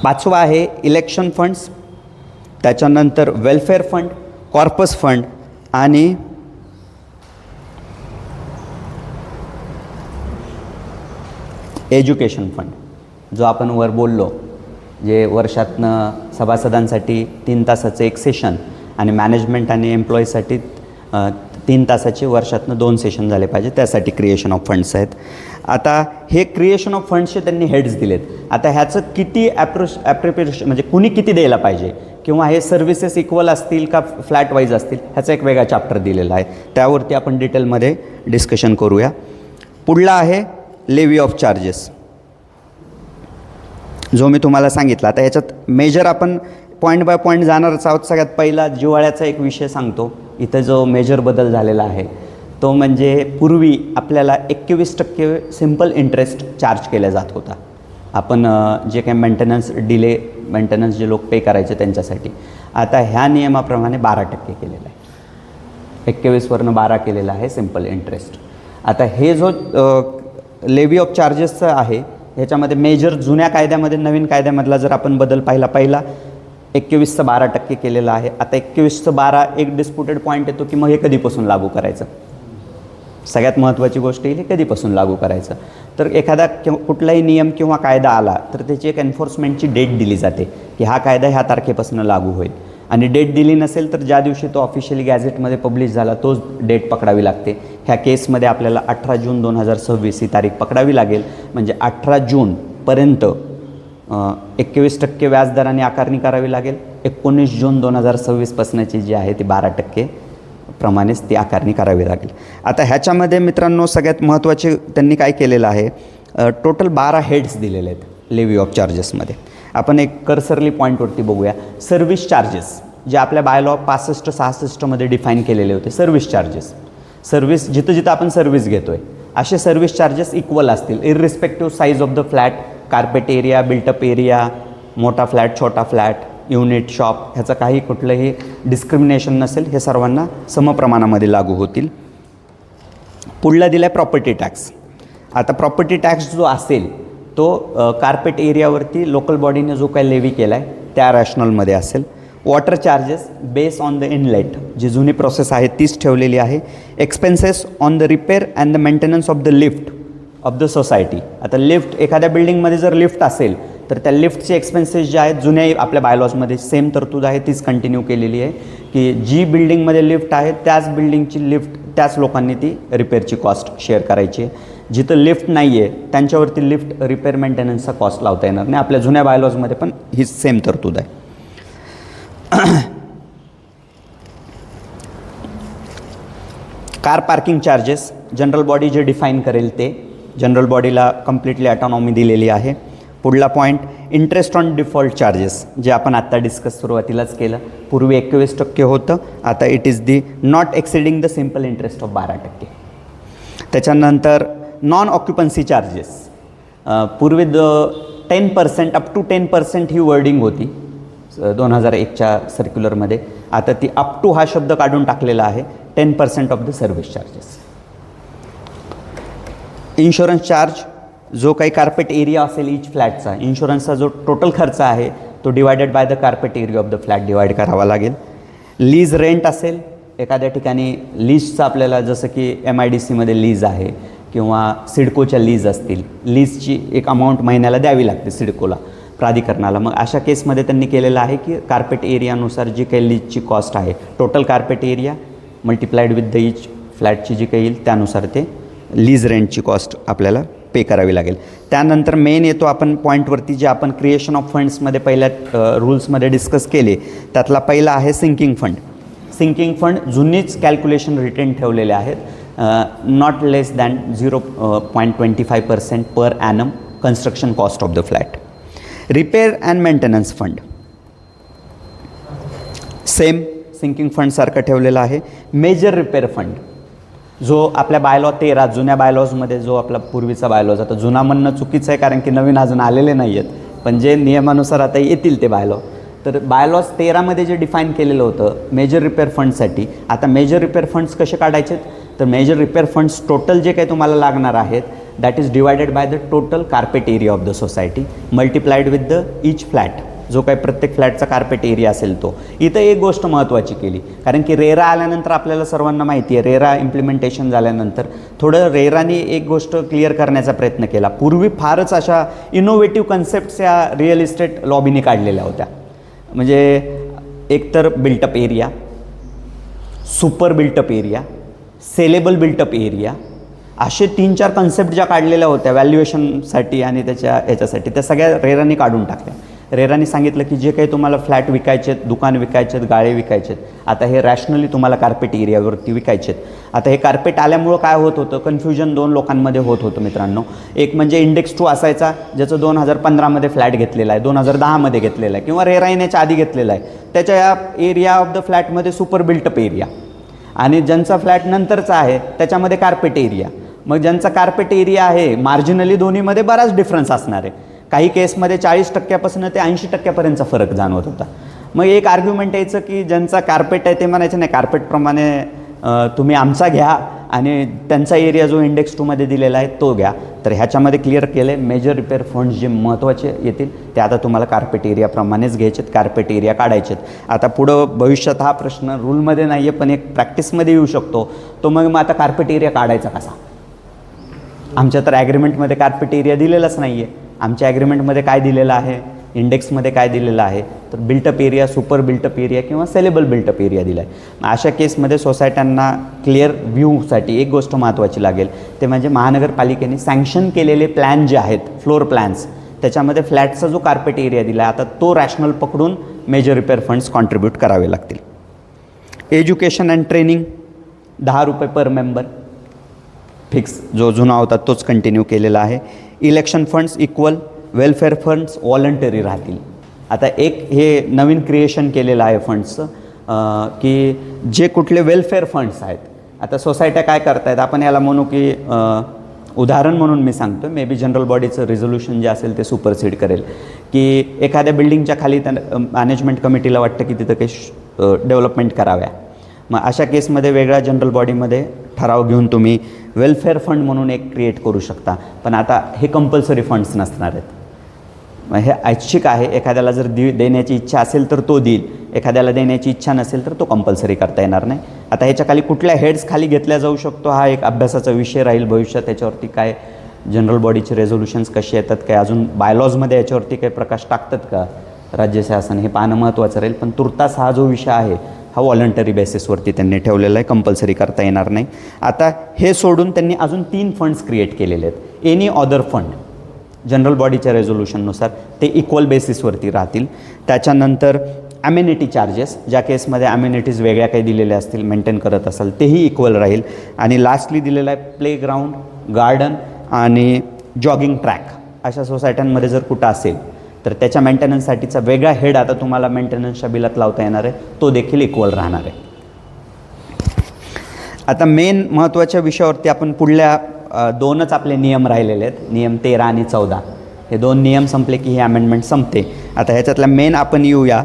पाचवा आहे इलेक्शन फंड्स, त्याच्यानंतर वेलफेअर फंड, कॉर्पस फंड आणि एज्युकेशन फंड जो आपण वर बोललो, जे वर्षातनं सभासदांसाठी 3 तासाचं एक सेशन आणि मॅनेजमेंट आणि एम्प्लॉईसाठी 3 तासाचे वर्षातनं 2 सेशन झाले पाहिजे, त्यासाठी क्रिएशन ऑफ फंड्स आहेत. आता हे क्रिएशन ऑफ फंड्सचे त्यांनी हेड्स दिलेत. आता ह्याचं किती ॲप्रिपेरेशन म्हणजे कुणी किती द्यायला पाहिजे किंवा हे सर्व्हिसेस इक्वल असतील का फ्लॅट वाईज असतील ह्याचा एक वेगळा चॅप्टर दिलेला आहे, त्यावरती आपण डिटेलमध्ये डिस्कशन करूया. पुढला आहे लेव्ही ऑफ चार्जेस जो मी तुम्हाला सांगितला. आता ह्याच्यात मेजर आपण पॉईंट बाय पॉईंट जाणारच आहोत. सगळ्यात पहिला जिव्हाळ्याचा एक विषय सांगतो. इथं जो मेजर बदल झालेला आहे तो म्हणजे पूर्वी आपल्याला 21% सिम्पल इंटरेस्ट चार्ज केला जात होता. आपण जे काही मेंटेनन्स जे लोक पे करायचे त्यांच्यासाठी, आता ह्या नियमाप्रमाणे 12% केलेलं आहे. 21वरनं 12 केलेलं आहे सिम्पल इंटरेस्ट. आता हे जो लेव्ही ऑफ चार्जेसचं आहे ह्याच्यामध्ये मेजर जुन्या कायद्यामध्ये नवीन कायद्यामधला जर आपण बदल पाहिला, पहिला 21चं 12% केलेलं आहे. आता 21चं 12 एक डिस्प्युटेड पॉईंट येतो की मग हे कधीपासून लागू करायचं. सगळ्यात महत्त्वाची गोष्ट येईल हे कधीपासून लागू करायचं. तर एखादा कुठलाही नियम किंवा कायदा आला तर त्याची एक एन्फोर्समेंटची डेट दिली जाते की हा कायदा ह्या तारखेपासून लागू होईल, आणि डेट दिली नसेल तर ज्या दिवशी तो ऑफिशियली गॅझेटमध्ये पब्लिश झाला तोच डेट पकडावी लागते. ह्या केसमध्ये आपल्याला 18 जून 2026 ही तारीख पकडावी लागेल. म्हणजे 18 जूनपर्यंत 21% व्याजदराने आकारणी करावी लागेल. 19 जून 2026पासूनची जी आहे ती 12% प्रमाणेच ती आकारणी करावी लागेल. आता ह्याच्यामध्ये मित्रांनो सगळ्यात महत्त्वाचे त्यांनी काय केलेलं आहे, टोटल 12 हेड्स दिलेले आहेत लेव्ही ऑफ चार्जेसमध्ये. आपण एक कर्सरली पॉईंटवरती बघूया. सर्व्हिस चार्जेस जे आपल्या बायलॉ 65-66मध्ये डिफाईन केलेले होते. सर्व्हिस चार्जेस, सर्व्हिस जिथं जिथं आपण सर्व्हिस घेतो आहे असे सर्व्हिस चार्जेस इक्वल असतील irrespective size of the flat, carpet area, built up area, मोठा फ्लॅट, छोटा फ्लॅट, युनिट, शॉप, ह्याचं काही कुठलंही डिस्क्रिमिनेशन नसेल, हे सर्वांना समप्रमाणामध्ये लागू होतील. पुढला दिला आहे प्रॉपर्टी टॅक्स. आता प्रॉपर्टी टॅक्स जो असेल तो कार्पेट एरियावरती लोकल बॉडीने जो काही लेव्ही केला आहे त्या रॅशनलमध्ये असेल. Water charges base on the inlet, जी जुनी प्रोसेस आहे तीच ठेवलेली आहे. Expenses on the repair and the maintenance of the lift of the society. आता लिफ्ट, एखाद्या बिल्डिंगमध्ये जर लिफ्ट असेल तर त्या लिफ्टचे एक्सपेन्सेस जे आहेत जुन्या आपल्या बायलॉजमध्ये सेम तरतूद आहे तीच कंटिन्यू केलेली आहे की जी बिल्डिंगमध्ये लिफ्ट आहे त्याच बिल्डिंगची लिफ्ट त्याच लोकांनी ती रिपेअरची कॉस्ट शेअर करायची आहे. जिथं लिफ्ट नाही आहे त्यांच्यावरती लिफ्ट रिपेअर मेंटेनन्सचा कॉस्ट लावता येणार नाही. आपल्या जुन्या बायलॉजमध्ये पण ही सेम तरतूद आहे. Car parking charges general body जे डिफाईन करेल ते, जनरल बॉडीला कम्प्लिटली ऑटोनॉमी दिलेली आहे. पुढला point interest on default charges, जे आपण आत्ता डिस्कस सुरुवातीलाच केलं. पूर्वी 21% होतं, आता it is the not exceeding the simple interest of 12%. त्याच्यानंतर नॉन ऑक्युपन्सी चार्जेस, पूर्वी 10% अप टू 10% ही वर्डिंग होती 2001च्या सर्क्युलरमध्ये. आता ती अप टू हा शब्द काढून टाकलेला आहे. 10% of the service charges. Insurance charge, जो काही कार्पेट एरिया असेल इच फ्लॅटचा, इन्शुरन्सचा जो टोटल खर्च आहे तो divided by the carpet area of the flat divide करावा लागेल. लीज रेंट असेल, एखाद्या ठिकाणी लीजचं आपल्याला, जसं की MIDCमध्ये लीज आहे किंवा सिडकोच्या लीज असतील, लीजची एक अमाऊंट महिन्याला द्यावी लागते सिडकोला, प्राधिकरणाला. मग अशा केसमध्ये त्यांनी केलेलं आहे की कार्पेट एरियानुसार जी काही लीजची कॉस्ट आहे, total carpet area multiplied with the each फ्लॅटची जी काही येईल त्यानुसार ते लीज रेंटची कॉस्ट आपल्याला पे करावी लागेल. त्यानंतर मेन येतो आपण पॉईंटवरती, जे आपण क्रिएशन ऑफ फंड्समध्ये पहिल्या रूल्समध्ये डिस्कस केले. त्यातला पहिला आहे सिंकिंग फंड. सिंकिंग फंड जुनीच कॅल्क्युलेशन रिटेन ठेवलेले आहेत. Not less than 0.25% per annum construction cost of the flat. Repair and maintenance fund same sinking फंडसारखं ठेवलेलं आहे. मेजर रिपेअर फंड, जो आपल्या बायलॉ 13 जुन्या बायलॉजमध्ये, जो आपला पूर्वीचा बायलॉज, आता जुना म्हणणं चुकीचं आहे कारण की नवीन अजून आलेले नाही आहेत, पण जे नियमानुसार आता येतील ते बायलॉ, तर बायलॉज 13मध्ये जे डिफाईन केलेलं होतं मेजर रिपेअर फंडसाठी, आता मेजर रिपेअर फंड्स कसे काढायचे, तर मेजर रिपेअर फंड्स टोटल जे काही तुम्हाला लागणार आहेत that is divided by the total carpet area of the society multiplied with the each flat, जो काही प्रत्येक फ्लॅटचा कार्पेट एरिया असेल तो. इथं एक गोष्ट महत्त्वाची केली, कारण की रेरा आल्यानंतर आपल्याला सर्वांना माहिती आहे, रेरा इम्प्लिमेंटेशन झाल्यानंतर थोडं रेराने एक गोष्ट क्लिअर करण्याचा प्रयत्न केला. पूर्वी फारच अशा इनोव्हेटिव्ह कन्सेप्ट्स या रिअल इस्टेट लॉबीने काढलेल्या होत्या. म्हणजे एकतर built up area, super built up area, saleable built up area, असे 3-4 कन्सेप्ट ज्या काढलेल्या होत्या व्हॅल्युएशनसाठी आणि याच्यासाठी, त्या सगळ्या रेराने काढून टाकल्या. रेराने सांगितलं की जे काही तुम्हाला फ्लॅट विकायचे आहेत, दुकान विकायचे आहेत, गाळे विकायचे आहेत, आता हे रॅशनली तुम्हाला कार्पेट एरियावरती विकायचे आहेत. आता हे कार्पेट आल्यामुळं काय होत होतं, कन्फ्युजन 2 लोकांमध्ये होत होतं मित्रांनो. एक म्हणजे इंडेक्स 2 असायचा, ज्याचं 2015मध्ये फ्लॅट घेतलेला आहे, 2010मध्ये घेतलेला आहे, किंवा रेरा येण्याच्या आधी घेतलेला आहे. त्याच्या या एरिया ऑफ द फ्लॅटमध्ये सुपर बिल्टअप एरिया, आणि ज्यांचा फ्लॅट नंतरचा आहे त्याच्यामध्ये कार्पेट एरिया. मग ज्यांचा कार्पेट एरिया आहे मार्जिनली दोन्हीमध्ये बराच डिफरन्स असणार आहे. काही केसमध्ये 40% ते 80% फरक जाणवत होता. मग एक आर्ग्युमेंट यायचं की ज्यांचा कार्पेट आहे ते म्हणायचं नाही, कार्पेटप्रमाणे तुम्ही आमचा घ्या आणि त्यांचा एरिया जो इंडेक्स 2मध्ये दिलेला आहे तो घ्या. तर ह्याच्यामध्ये क्लिअर केलं आहे, मेजर रिपेअर फंड्स जे महत्त्वाचे येतील ते आता तुम्हाला कार्पेट एरियाप्रमाणेच घ्यायचे आहेत, कार्पेट एरिया काढायचे आहेत. आता पुढं भविष्यात हा प्रश्न रूलमध्ये नाही आहे पण एक प्रॅक्टिसमध्ये येऊ शकतो, तो मग आता कार्पेट एरिया काढायचा कसा. आमच्या तर ॲग्रीमेंटमध्ये कार्पेट एरिया दिलेलाच नाही आहे. आमच्या ॲग्रीमेंटमध्ये काय दिलेलं आहे, इंडेक्समध्ये काय दिलेलं आहे, तर built up area, super built up area किंवा सेलेबल बिल्टअप एरिया दिला आहे. अशा केसमध्ये सोसायट्यांना क्लिअर व्ह्यूसाठी एक गोष्ट महत्त्वाची लागेल, ते म्हणजे महानगरपालिकेने सँक्शन केलेले प्लॅन जे आहेत, फ्लोर प्लॅन्स, त्याच्यामध्ये फ्लॅटचा जो कार्पेट एरिया दिला आहे आता तो रॅशनल पकडून मेजर रिपेअर फंड्स कॉन्ट्रीब्यूट करावे लागतील. Education and training ₹10 per member fix, जो जुना होता तोच कंटिन्यू केलेला आहे. Election funds equal, welfare funds voluntary राहतील. आता एक हे नवीन क्रिएशन केलेलं आहे फंड्सचं, की जे कुठले वेलफेअर फंड्स आहेत, आता सोसायट्या काय करतायत, आपण याला म्हणू की उदाहरण म्हणून मी सांगतो, मे बी जनरल बॉडीचं रिझोल्युशन जे असेल ते सुपरसीड करेल, की एखाद्या बिल्डिंगच्या खाली त्या मॅनेजमेंट कमिटीला वाटतं की तिथं काही डेव्हलपमेंट कराव्या. मग अशा केसमध्ये वेगळ्या जनरल बॉडीमध्ये ठराव घेऊन तुम्ही वेलफेअर फंड म्हणून एक क्रिएट करू शकता. पण आता हे कंपल्सरी फंड्स नसणार आहेत. मग हे ऐच्छिक आहे, एखाद्याला जर देण्याची इच्छा असेल तर तो देईल, एखाद्याला देण्याची इच्छा नसेल तर तो कंपल्सरी करता येणार नाही. आता ह्याच्याखाली कुठल्या हेड्स खाली घेतल्या जाऊ शकतो हा एक अभ्यासाचा विषय राहील भविष्यात. त्याच्यावरती काय जनरल बॉडीचे रेझोल्युशन्स कसे येतात, काय अजून बायलॉजमध्ये याच्यावरती काही प्रकाश टाकतात का राज्य शासन, हे पाहणं महत्त्वाचं राहील. पण तुर्तास हा जो विषय आहे हा व्हॉलंटरी बेसिसवरती त्यांनी ठेवलेला आहे, कंपल्सरी करता येणार नाही. आता हे सोडून त्यांनी अजून 3 फंड्स क्रिएट केलेले आहेत. एनी अदर फंड जनरल बॉडीच्या रेझोल्युशननुसार ते इक्वल बेसिसवरती राहतील. त्याच्यानंतर ॲम्युनिटी चार्जेस, ज्या केसमध्ये ॲम्युनिटीज वेगळ्या काही दिलेल्या असतील, मेंटेन करत असाल तेही इक्वल राहील. आणि लास्टली दिलेलं आहे प्लेग्राऊंड, गार्डन आणि जॉगिंग ट्रॅक. अशा सोसायट्यांमध्ये जर कुठं असेल तर त्याच्या मेंटेनन्ससाठीचा वेगळा हेड आता तुम्हाला मेंटेनन्सच्या बिलात लावता येणार आहे, तो देखील इक्वल राहणार आहे. आता मेन महत्त्वाच्या विषयावरती आपण पुढल्या 2च आपले नियम राहिलेले आहेत, नियम 13 आणि 14. हे 2 नियम संपले की ही अमेंडमेंट संपते. आता ह्याच्यातला मेन आपण येऊया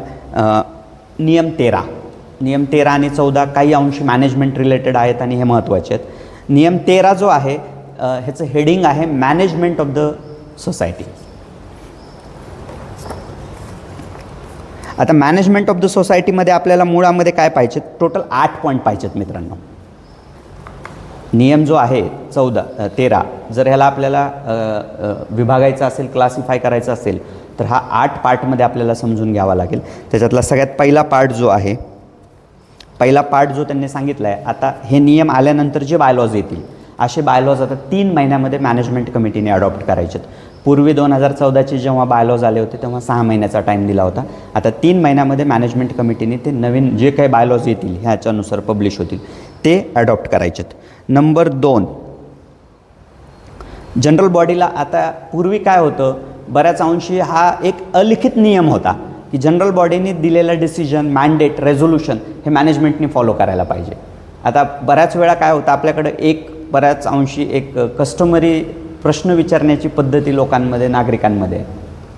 नियम 13. नियम 13 आणि 14 काही अंशी मॅनेजमेंट रिलेटेड आहेत आणि हे महत्त्वाचे आहेत. नियम 13 जो आहे ह्याचं हेडिंग आहे मॅनेजमेंट ऑफ द सोसायटी. आता मॅनेजमेंट ऑफ द सोसायटीमध्ये आपल्याला मुळामध्ये काय पाहिजेत, टोटल 8 पॉईंट पाहिजेत मित्रांनो. नियम जो आहे 13 जर ह्याला आपल्याला विभागायचा असेल, क्लासिफाय करायचा असेल तर हा 8 पार्टमध्ये आपल्याला समजून घ्यावा लागेल. त्याच्यातला सगळ्यात पहिला पार्ट जो त्यांनी सांगितला आहे, आता हे नियम आल्यानंतर जे बायलॉज येतील असे बायलॉज आता 3 महिन्यामध्ये मॅनेजमेंट कमिटीने अडॉप्ट करायचे. पूर्वी 2014चे जेव्हा बायलॉज आले होते तेव्हा 6 महिन्याचा टाईम दिला होता. आता 3 महिन्यामध्ये मॅनेजमेंट कमिटीने ते नवीन जे काही बायलॉज येतील ह्याच्यानुसार पब्लिश होतील ते अडॉप्ट करायचेत. नंबर 2, जनरल बॉडीला आता पूर्वी काय होतं, बऱ्याच अंशी हा एक अलिखित नियम होता की जनरल बॉडीने दिलेला डिसिजन, मॅन्डेट, रेझोल्युशन हे मॅनेजमेंटने फॉलो करायला पाहिजे. आता बऱ्याच वेळा काय होतं, आपल्याकडं बऱ्याच अंशी एक कस्टमरी प्रश्न विचारण्याची पद्धती लोकांमध्ये, नागरिकांमध्ये,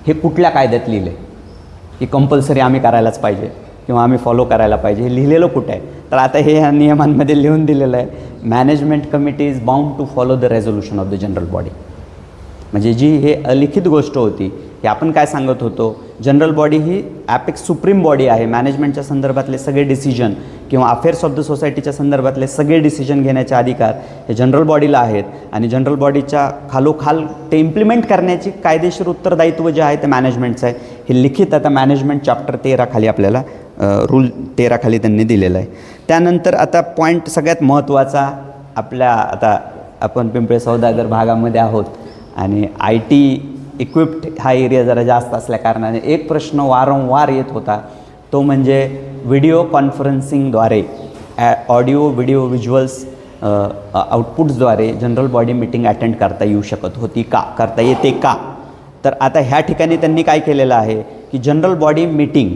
हे कुठल्या कायद्यात लिहिलं आहे की कंपल्सरी आम्ही करायलाच पाहिजे किंवा आम्ही फॉलो करायला पाहिजे, हे लिहिलेलं कुठं आहे. तर आता हे ह्या नियमांमध्ये लिहून दिलेलं आहे, management committee is bound to follow the resolution of the general body. म्हणजे जी हे अलिखित गोष्ट होती की आपण काय सांगत होतो, जनरल बॉडी ही ॲपेक्स सुप्रीम बॉडी आहे, मॅनेजमेंटच्या संदर्भातले सगळे डिसिजन किंवा अफेअर्स ऑफ द सोसायटीच्या संदर्भातले सगळे डिसिजन घेण्याचे अधिकार हे जनरल बॉडीला आहेत. आणि जनरल बॉडीच्या खालोखाल ते इम्प्लिमेंट करण्याची कायदेशीर उत्तरदायित्व जे आहे ते मॅनेजमेंटचं आहे. हे लिखित आता मॅनेजमेंट चॅप्टर 13 खाली आपल्याला रूल 13 खाली त्यांनी दिलेलं आहे. त्यानंतर आता पॉईंट सगळ्यात महत्त्वाचा, आपल्या आता आपण पिंपळे सौदागर भागामध्ये आहोत आणि IT इक्विप्ड हा एरिया जरा जास्त असल्याकारणाने एक प्रश्न वारंवार येत होता, तो म्हणजे व्हिडिओ कॉन्फरन्सिंगद्वारे ऑडिओ व्हिडिओ व्हिज्युअल्स आउटपुट्सद्वारे जनरल बॉडी मीटिंग अटेंड करता येऊ शकत होती का, करता येते का. तर आता ह्या ठिकाणी त्यांनी काय केलेलं आहे की जनरल बॉडी मीटिंग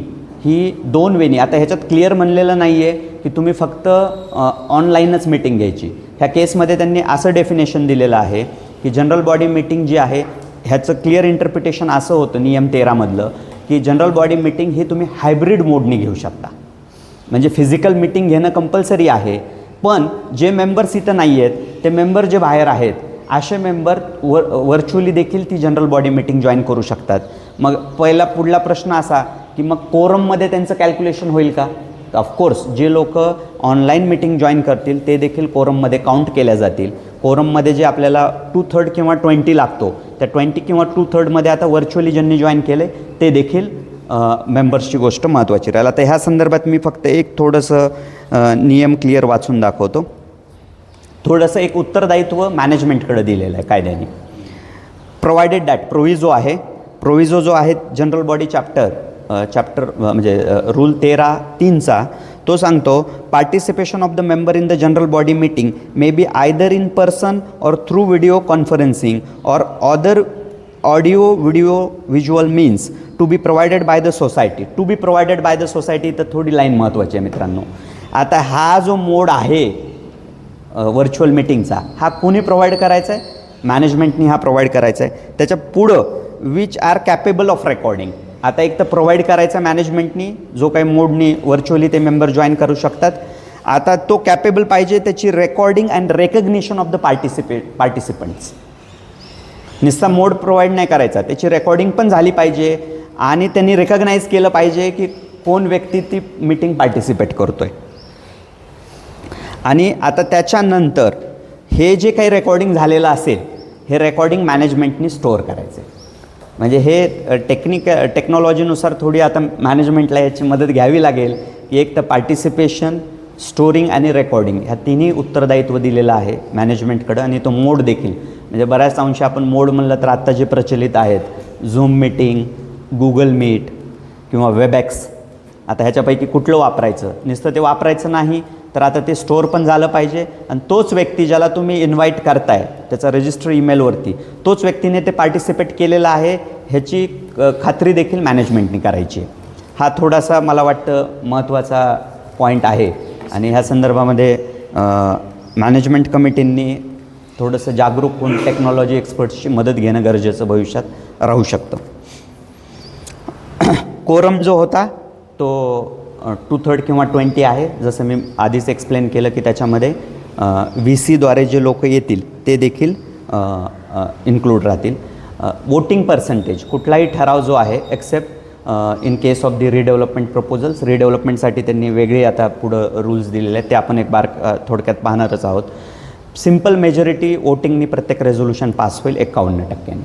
ही 2 वेनी, आता ह्याच्यात क्लिअर म्हणलेलं नाही आहे की तुम्ही फक्त ऑनलाईनच मीटिंग घ्यायची. ह्या केसमध्ये त्यांनी असं डेफिनेशन दिलेलं आहे की जनरल बॉडी मीटिंग जी आहे ह्याचं क्लिअर इंटरप्रिटेशन असं होतं नियम 13 मधलं की जनरल बॉडी मीटिंग ही तुम्ही हायब्रिड मोडनी घेऊ शकता. म्हणजे फिजिकल मीटिंग घेणं कंपल्सरी आहे, पण जे मेंबर्स इथं नाही आहेत ते मेंबर जे बाहेर आहेत असे मेंबर व्हर्च्युअली देखील ती जनरल बॉडी मीटिंग जॉईन करू शकतात. मग पुढला प्रश्न असा की मग कोरममध्ये त्यांचं कॅल्क्युलेशन होईल का. ऑफकोर्स जे लोक ऑनलाईन मीटिंग जॉईन करतील ते देखील कोरममध्ये काउंट केल्या जातील. कोरममध्ये जे आपल्याला 2/3 किंवा 20 लागतो, त्या 20 किंवा 2/3मध्ये आता व्हर्च्युअली ज्यांनी जॉईन केले ते देखील मेंबर्सची गोष्ट महत्त्वाची राहील. आता ह्या संदर्भात मी फक्त एक थोडंसं नियम क्लिअर वाचून दाखवतो. थोडंसं एक उत्तरदायित्व मॅनेजमेंटकडे दिलेलं आहे कायद्याने. प्रोव्हायडेड दॅट प्रोव्हिजो जो आहे जनरल बॉडी चॅप्टर म्हणजे रूल 13(3) तो सांगतो, participation of the member in the general body meeting may be either in person or through video conferencing or other audio video visual means to be provided by the society. To be provided by the society, तर थोडी line महत्त्वाची आहे मित्रांनो. आता हा जो मोड आहे virtual मीटिंगचा, हा कोणी प्रोव्हाइड करायचा आहे, मॅनेजमेंटनी हा प्रोव्हाइड करायचा आहे. त्याच्या पुढं which are capable of recording, आता एक तर प्रोव्हाइड करायचा मॅनेजमेंटनी, जो काही मोडनी व्हर्च्युअली ते मेंबर जॉईन करू शकतात. आता तो कॅपेबल पाहिजे त्याची recording and recognition of the participants. नुसता मोड प्रोव्हाइड नाही करायचा, त्याची रेकॉर्डिंग पण झाली पाहिजे आणि त्यांनी रेकग्नाईज केलं पाहिजे की कोण व्यक्ती ती मीटिंग पार्टिसिपेट करतोय. आणि आता त्याच्यानंतर हे जे काही रेकॉर्डिंग झालेलं असेल हे रेकॉर्डिंग मॅनेजमेंटनी स्टोअर करायचे. म्हणजे हे टेक्नॉलॉजीनुसार थोडी आता मॅनेजमेंटला याची मदत घ्यावी लागेल की एक तर पार्टिसिपेशन, स्टोरिंग आणि रेकॉर्डिंग ह्या तिन्ही उत्तरदायित्व दिलेलं आहे मॅनेजमेंटकडं. आणि तो मोड देखील, म्हणजे बऱ्याच अंशी आपण मोड म्हणलं तर आत्ता जे प्रचलित आहेत झूम मीटिंग, गुगल मीट किंवा वेबएक्स आता ह्याच्यापैकी कुठलं वापरायचं, नुसतं ते वापरायचं नाही तर आता ते स्टोअर पण झालं पाहिजे आणि तोच व्यक्ती ज्याला तुम्ही इन्व्हाइट करताय त्याचा रजिस्टर ईमेलवरती तोच व्यक्तीने ते पार्टिसिपेट केलेलं आहे ह्याची खात्री देखील मॅनेजमेंटने करायची. हा थोडासा मला वाटतं महत्त्वाचा पॉईंट आहे आणि ह्या संदर्भामध्ये मॅनेजमेंट कमिटींनी थोडंसं जागरूक होऊन टेक्नॉलॉजी एक्सपर्ट्सची मदत घेणं गरजेचं भविष्यात राहू शकतं. कोरम जो होता तो 2/3 किंवा 20 आहे. जसं मी आधीच एक्सप्लेन केलं की त्याच्यामध्ये VCद्वारे जे लोक येतील ते देखील इन्क्लूड राहतील. वोटिंग पर्सेंटेज कुठलाही ठराव जो आहे except in case of the redevelopment proposals, रिडेव्हलपमेंटसाठी त्यांनी वेगळे आता पुढं रूल्स दिलेले आहेत ते आपण एक थोडक्यात पाहणारच आहोत. सिम्पल मेजॉरिटी वोटिंगनी प्रत्येक रेझोल्युशन पास होईल 51%.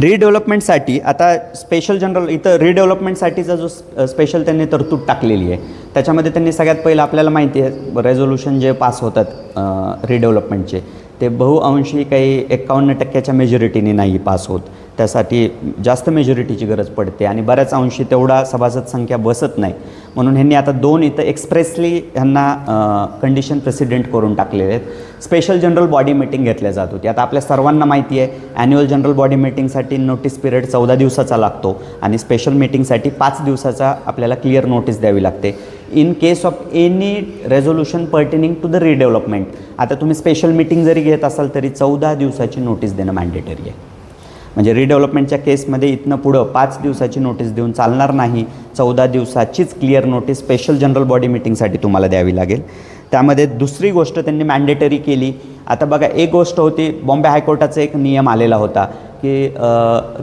रिडेव्हलपमेंटसाठी आता स्पेशल जनरल इथं रिडेव्हलपमेंटसाठीचा जो स्पेशल त्यांनी तरतूद टाकलेली आहे त्याच्यामध्ये त्यांनी सगळ्यात पहिलं आपल्याला माहिती आहे रेझोल्युशन जे पास होतात रिडेव्हलपमेंटचे ते बहुअंशी काही 51% मेजॉरिटीने नाही पास होत. त्यासाठी जास्त मेजॉरिटीची गरज पडते आणि बऱ्याच अंशी तेवढा सभासद संख्या बसत नाही. म्हणून ह्यांनी आता 2 इथं एक्सप्रेसली ह्यांना कंडिशन प्रेसिडेंट करून टाकलेले आहेत. स्पेशल जनरल बॉडी मीटिंग घेतल्या जात होती. आता आपल्या सर्वांना माहिती आहे ॲन्युअल जनरल बॉडी मीटिंगसाठी नोटीस पिरियड 14 दिवसाचा लागतो आणि स्पेशल मीटिंगसाठी 5 दिवसाचा आपल्याला क्लिअर नोटीस द्यावी लागते. In case of any resolution pertaining to the redevelopment आता तुम्ही स्पेशल मीटिंग जरी घेत असाल तरी 14 दिवसाची नोटीस देणं मॅन्डेटरी आहे. म्हणजे रिडेव्हलपमेंटच्या केसमध्ये इथनं पुढं 5 दिवसाची नोटीस देऊन चालणार नाही. 14 दिवसाचीच clear notice special general body मीटिंगसाठी तुम्हाला द्यावी लागेल. त्यामध्ये दुसरी गोष्ट त्यांनी मॅन्डेटरी केली. आता बघा एक गोष्ट होती बॉम्बे हायकोर्टाचा एक नियम आलेला होता की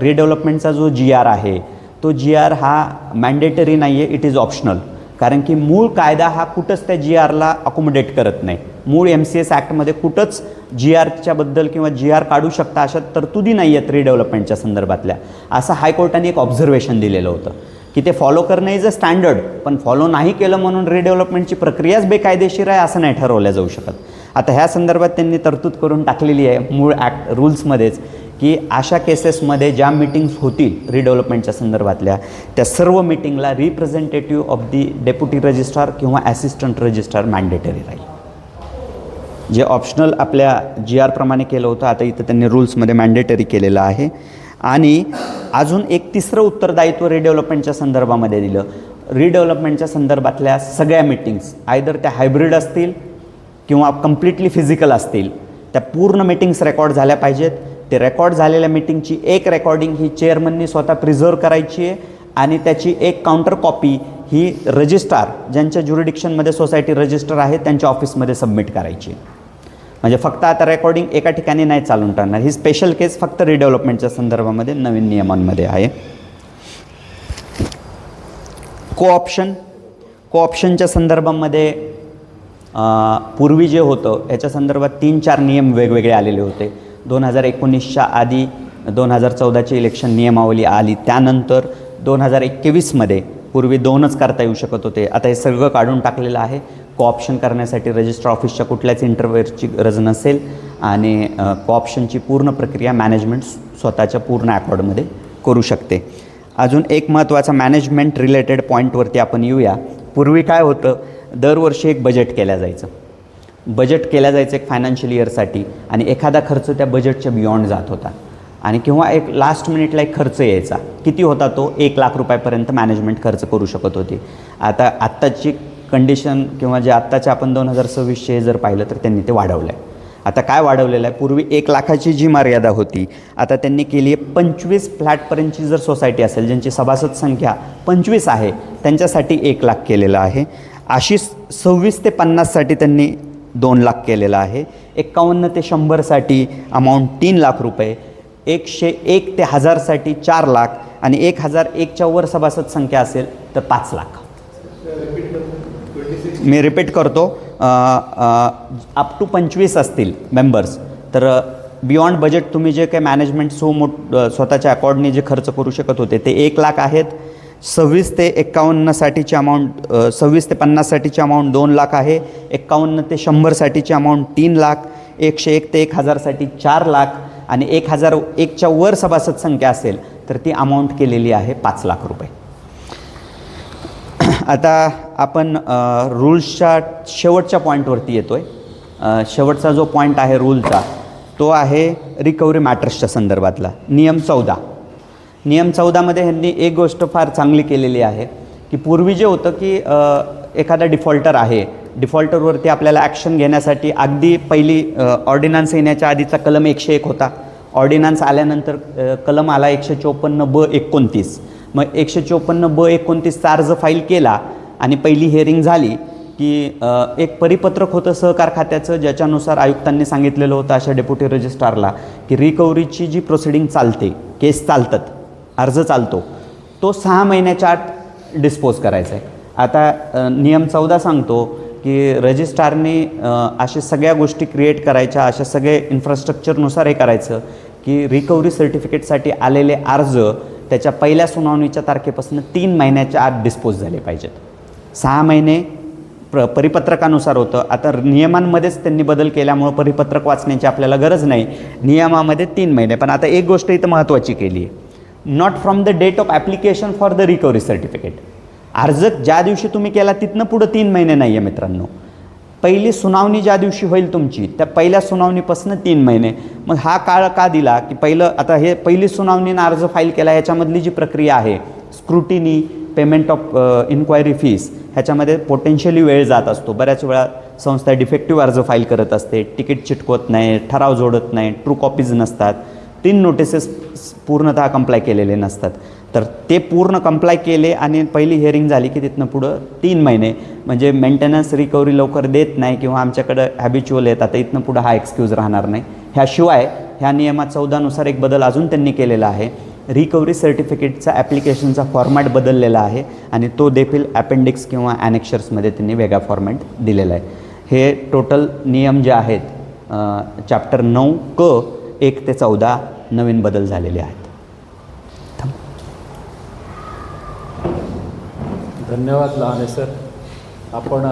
रिडेव्हलपमेंटचा जो GR आहे तो GR हा मॅन्डेटरी नाही आहे, इट इज ऑप्शनल. कारण की मूळ कायदा हा कुठंच त्या GRला अकोमोडेट करत नाही. मूळ MCS ॲक्टमध्ये कुठंच GRच्याबद्दल किंवा GR काढू शकता अशा तरतुदी नाही आहेत रिडेव्हलपमेंटच्या संदर्भातल्या. असं हायकोर्टाने एक ऑब्झर्वेशन दिलेलं होतं की ते फॉलो करणं इज अ स्टँडर्ड, पण फॉलो नाही केलं म्हणून रिडेव्हलपमेंटची प्रक्रियाच बेकायदेशीर आहे असं नाही ठरवल्या जाऊ शकत. आता ह्या संदर्भात त्यांनी तरतूद करून टाकलेली आहे मूळ ॲक्ट रूल्समध्येच की अशा केसेसमध्ये ज्या मीटिंग्स होतील रिडेव्हलपमेंटच्या संदर्भातल्या त्या सर्व मीटिंगला representative of the deputy registrar किंवा ॲसिस्टंट रजिस्ट्रार मॅन्डेटरी राहील. जे ऑप्शनल आपल्या GR प्रमाणे केलं होतं आता इथं त्यांनी रूल्समध्ये मॅन्डेटरी केलेलं आहे. आणि अजून एक तिसरं उत्तरदायित्व रिडेव्हलपमेंटच्या संदर्भामध्ये दिलं. रिडेव्हलपमेंटच्या संदर्भातल्या सगळ्या मीटिंग्स आयदर त्या हायब्रिड असतील किंवा कम्प्लिटली फिजिकल असतील त्या पूर्ण मीटिंग्स रेकॉर्ड झाल्या पाहिजेत. ते रेकॉर्ड झालेल्या मीटिंगची एक रेकॉर्डिंग ही चेअरमननी स्वतः प्रिझर्व करायची आहे आणि त्याची एक काउंटर कॉपी ही रजिस्ट्रार ज्यांच्या ज्युरिडिक्शनमध्ये सोसायटी रजिस्टर आहे त्यांच्या ऑफिसमध्ये सबमिट करायची. म्हणजे फक्त आता रेकॉर्डिंग एका ठिकाणी नाही चालून टाकणार. ही स्पेशल केस फक्त रिडेव्हलपमेंटच्या संदर्भामध्ये नवीन नियमांमध्ये आहे. कोऑप्शनच्या संदर्भामध्ये पूर्वी जे होतं याच्या संदर्भात 3-4 नियम वेगवेगळे आलेले होते. 2019च्या आधी 2014ची इलेक्शन नियमावली आली. त्यानंतर 2021मध्ये पूर्वी 2च करता येऊ शकत होते. आता हे सगळं काढून टाकलेलं आहे. कोऑप्शन करण्यासाठी रजिस्ट्रार ऑफिसच्या कुठल्याच इंटरव्ह्यूची गरज नसेल आणि कोऑप्शनची पूर्ण प्रक्रिया मॅनेजमेंट स्वतःच्या पूर्ण अकॉर्डमध्ये करू शकते. अजून एक महत्त्वाचा मॅनेजमेंट रिलेटेड पॉईंटवरती आपण येऊया. पूर्वी काय होतं दरवर्षी एक बजेट केलं जायचं एक फायनान्शियल इयरसाठी आणि एखादा खर्च त्या बजेटच्या बियॉन्ड जात होता आणि किंवा एक लास्ट मिनिटला एक खर्च यायचा. किती होता तो? 1 लाख रुपयापर्यंत मॅनेजमेंट खर्च करू शकत होती. आत्ताची कंडिशन किंवा जे आत्ताचे आपण 2026चे जर पाहिलं तर त्यांनी ते वाढवलं आहे. आता काय वाढवलेलं आहे? पूर्वी 1 लाखाची जी मर्यादा होती आता त्यांनी केली आहे 25 फ्लॅटपर्यंतची जर सोसायटी असेल ज्यांची सभासद संख्या 25 आहे त्यांच्यासाठी 1 लाख केलेलं आहे. अशी 26 ते 50साठी त्यांनी 2 लाख केलेलं आहे. 51 ते 100साठी अमाऊंट 3 लाख रुपये. 101 ते 1000साठी 4 लाख आणि 1001च्या वर सभासद संख्या असेल तर 5 लाख. मी रिपीट करतो. अप टू 25 असतील मेंबर्स तर बियॉन्ड बजेट तुम्ही जे काही मॅनेजमेंट स्वतःच्या अकॉर्डने जे खर्च करू शकत होते ते 1 लाख आहेत. 26 ते 51साठीची अमाऊंट 26 ते 50साठीची अमाऊंट 2 लाख आहे. 51 ते 100साठीची अमाऊंट 3 लाख. 101 ते 1000साठी 4 लाख आणि 1001च्या वर सभासद संख्या असेल तर ती अमाऊंट केलेली आहे 5 लाख रुपये. आता आपण रूल्सच्या शेवटच्या पॉईंटवरती येतो आहे. शेवटचा जो पॉईंट आहे रूलचा तो आहे रिकव्हरी मॅटर्सच्या संदर्भातला नियम 14. नियम 14मध्ये ह्यांनी एक गोष्ट फार चांगली केलेली आहे की पूर्वी जे होतं की एखादा डिफॉल्टर आहे, डिफॉल्टरवरती आपल्याला ॲक्शन घेण्यासाठी अगदी पहिली ऑर्डिनन्स येण्याच्या आधीचा कलम 101 होता. ऑर्डिनन्स आल्यानंतर कलम आला 154(ब)29. मग 154(ब)29चा अर्ज फाईल केला आणि पहिली हिअरिंग झाली की एक परिपत्रक होतं सहकार खात्याचं, ज्याच्यानुसार आयुक्तांनी सांगितलेलं होतं अशा डेप्युटी रजिस्ट्रारला की रिकव्हरीची जी प्रोसिडिंग चालते, केस चालतात, अर्ज चालतो, तो 6 महिन्याच्या आत डिस्पोज करायचा आहे. आता नियम 14 सांगतो की रजिस्ट्रारने अशा सगळ्या गोष्टी क्रिएट करायच्या, अशा सगळे इन्फ्रास्ट्रक्चरनुसार हे करायचं की रिकव्हरी सर्टिफिकेटसाठी आलेले अर्ज त्याच्या पहिल्या सुनावणीच्या तारखेपासून 3 महिन्याच्या आत डिस्पोज झाले पाहिजेत. 6 महिने परिपत्रकानुसार होतं. आता नियमांमध्येच त्यांनी बदल केल्यामुळं परिपत्रक वाचण्याची आपल्याला गरज नाही, नियमामध्ये 3 महिने. पण आता एक गोष्ट इथं महत्त्वाची केली आहे, not from the date of application for the recovery certificate. अर्ज ज्या दिवशी तुम्ही केला तिथनं पुढं 3 महिने नाही आहे मित्रांनो. पहिली सुनावणी ज्या दिवशी होईल तुमची त्या पहिल्या सुनावणीपासून 3 महिने. मग हा काळ का दिला की आता हे पहिली सुनावणीनं अर्ज फाईल केला ह्याच्यामधली जी प्रक्रिया आहे, scrutiny, payment of inquiry fees, ह्याच्यामध्ये पोटेन्शियली वेळ जात असतो. बऱ्याच वेळा संस्था डिफेक्टिव्ह अर्ज फाईल करत असते, तिकीट चिटकवत नाही, ठराव जोडत नाही, ट्रू कॉपीज नसतात, 3 नोटिसेस पूर्णतः कंप्लाय केलेले नसतात. तर ते पूर्ण कंप्लाय केले आणि पहिली हिअरिंग झाली की तिथनं पुढं 3 महिने, म्हणजे मेंटेनन्स रिकव्हरी लवकर देत नाही किंवा आमच्याकडं हॅबिच्युअल येतात, तर इथनं पुढं हा एक्सक्यूज राहणार नाही. ह्याशिवाय ह्या नियमात 14नुसार एक बदल अजून त्यांनी केलेला आहे. रिकव्हरी सर्टिफिकेटचा ॲप्लिकेशनचा फॉर्मॅट बदललेला आहे आणि तो देखील अपेंडिक्स किंवा ॲनेक्शर्समध्ये त्यांनी वेगळा फॉर्मॅट दिलेला आहे. हे टोटल नियम जे आहेत चॅप्टर 9(क) 1 ते 14 नवीन बदल झालेले आहेत. धन्यवाद लहाने सर. आपण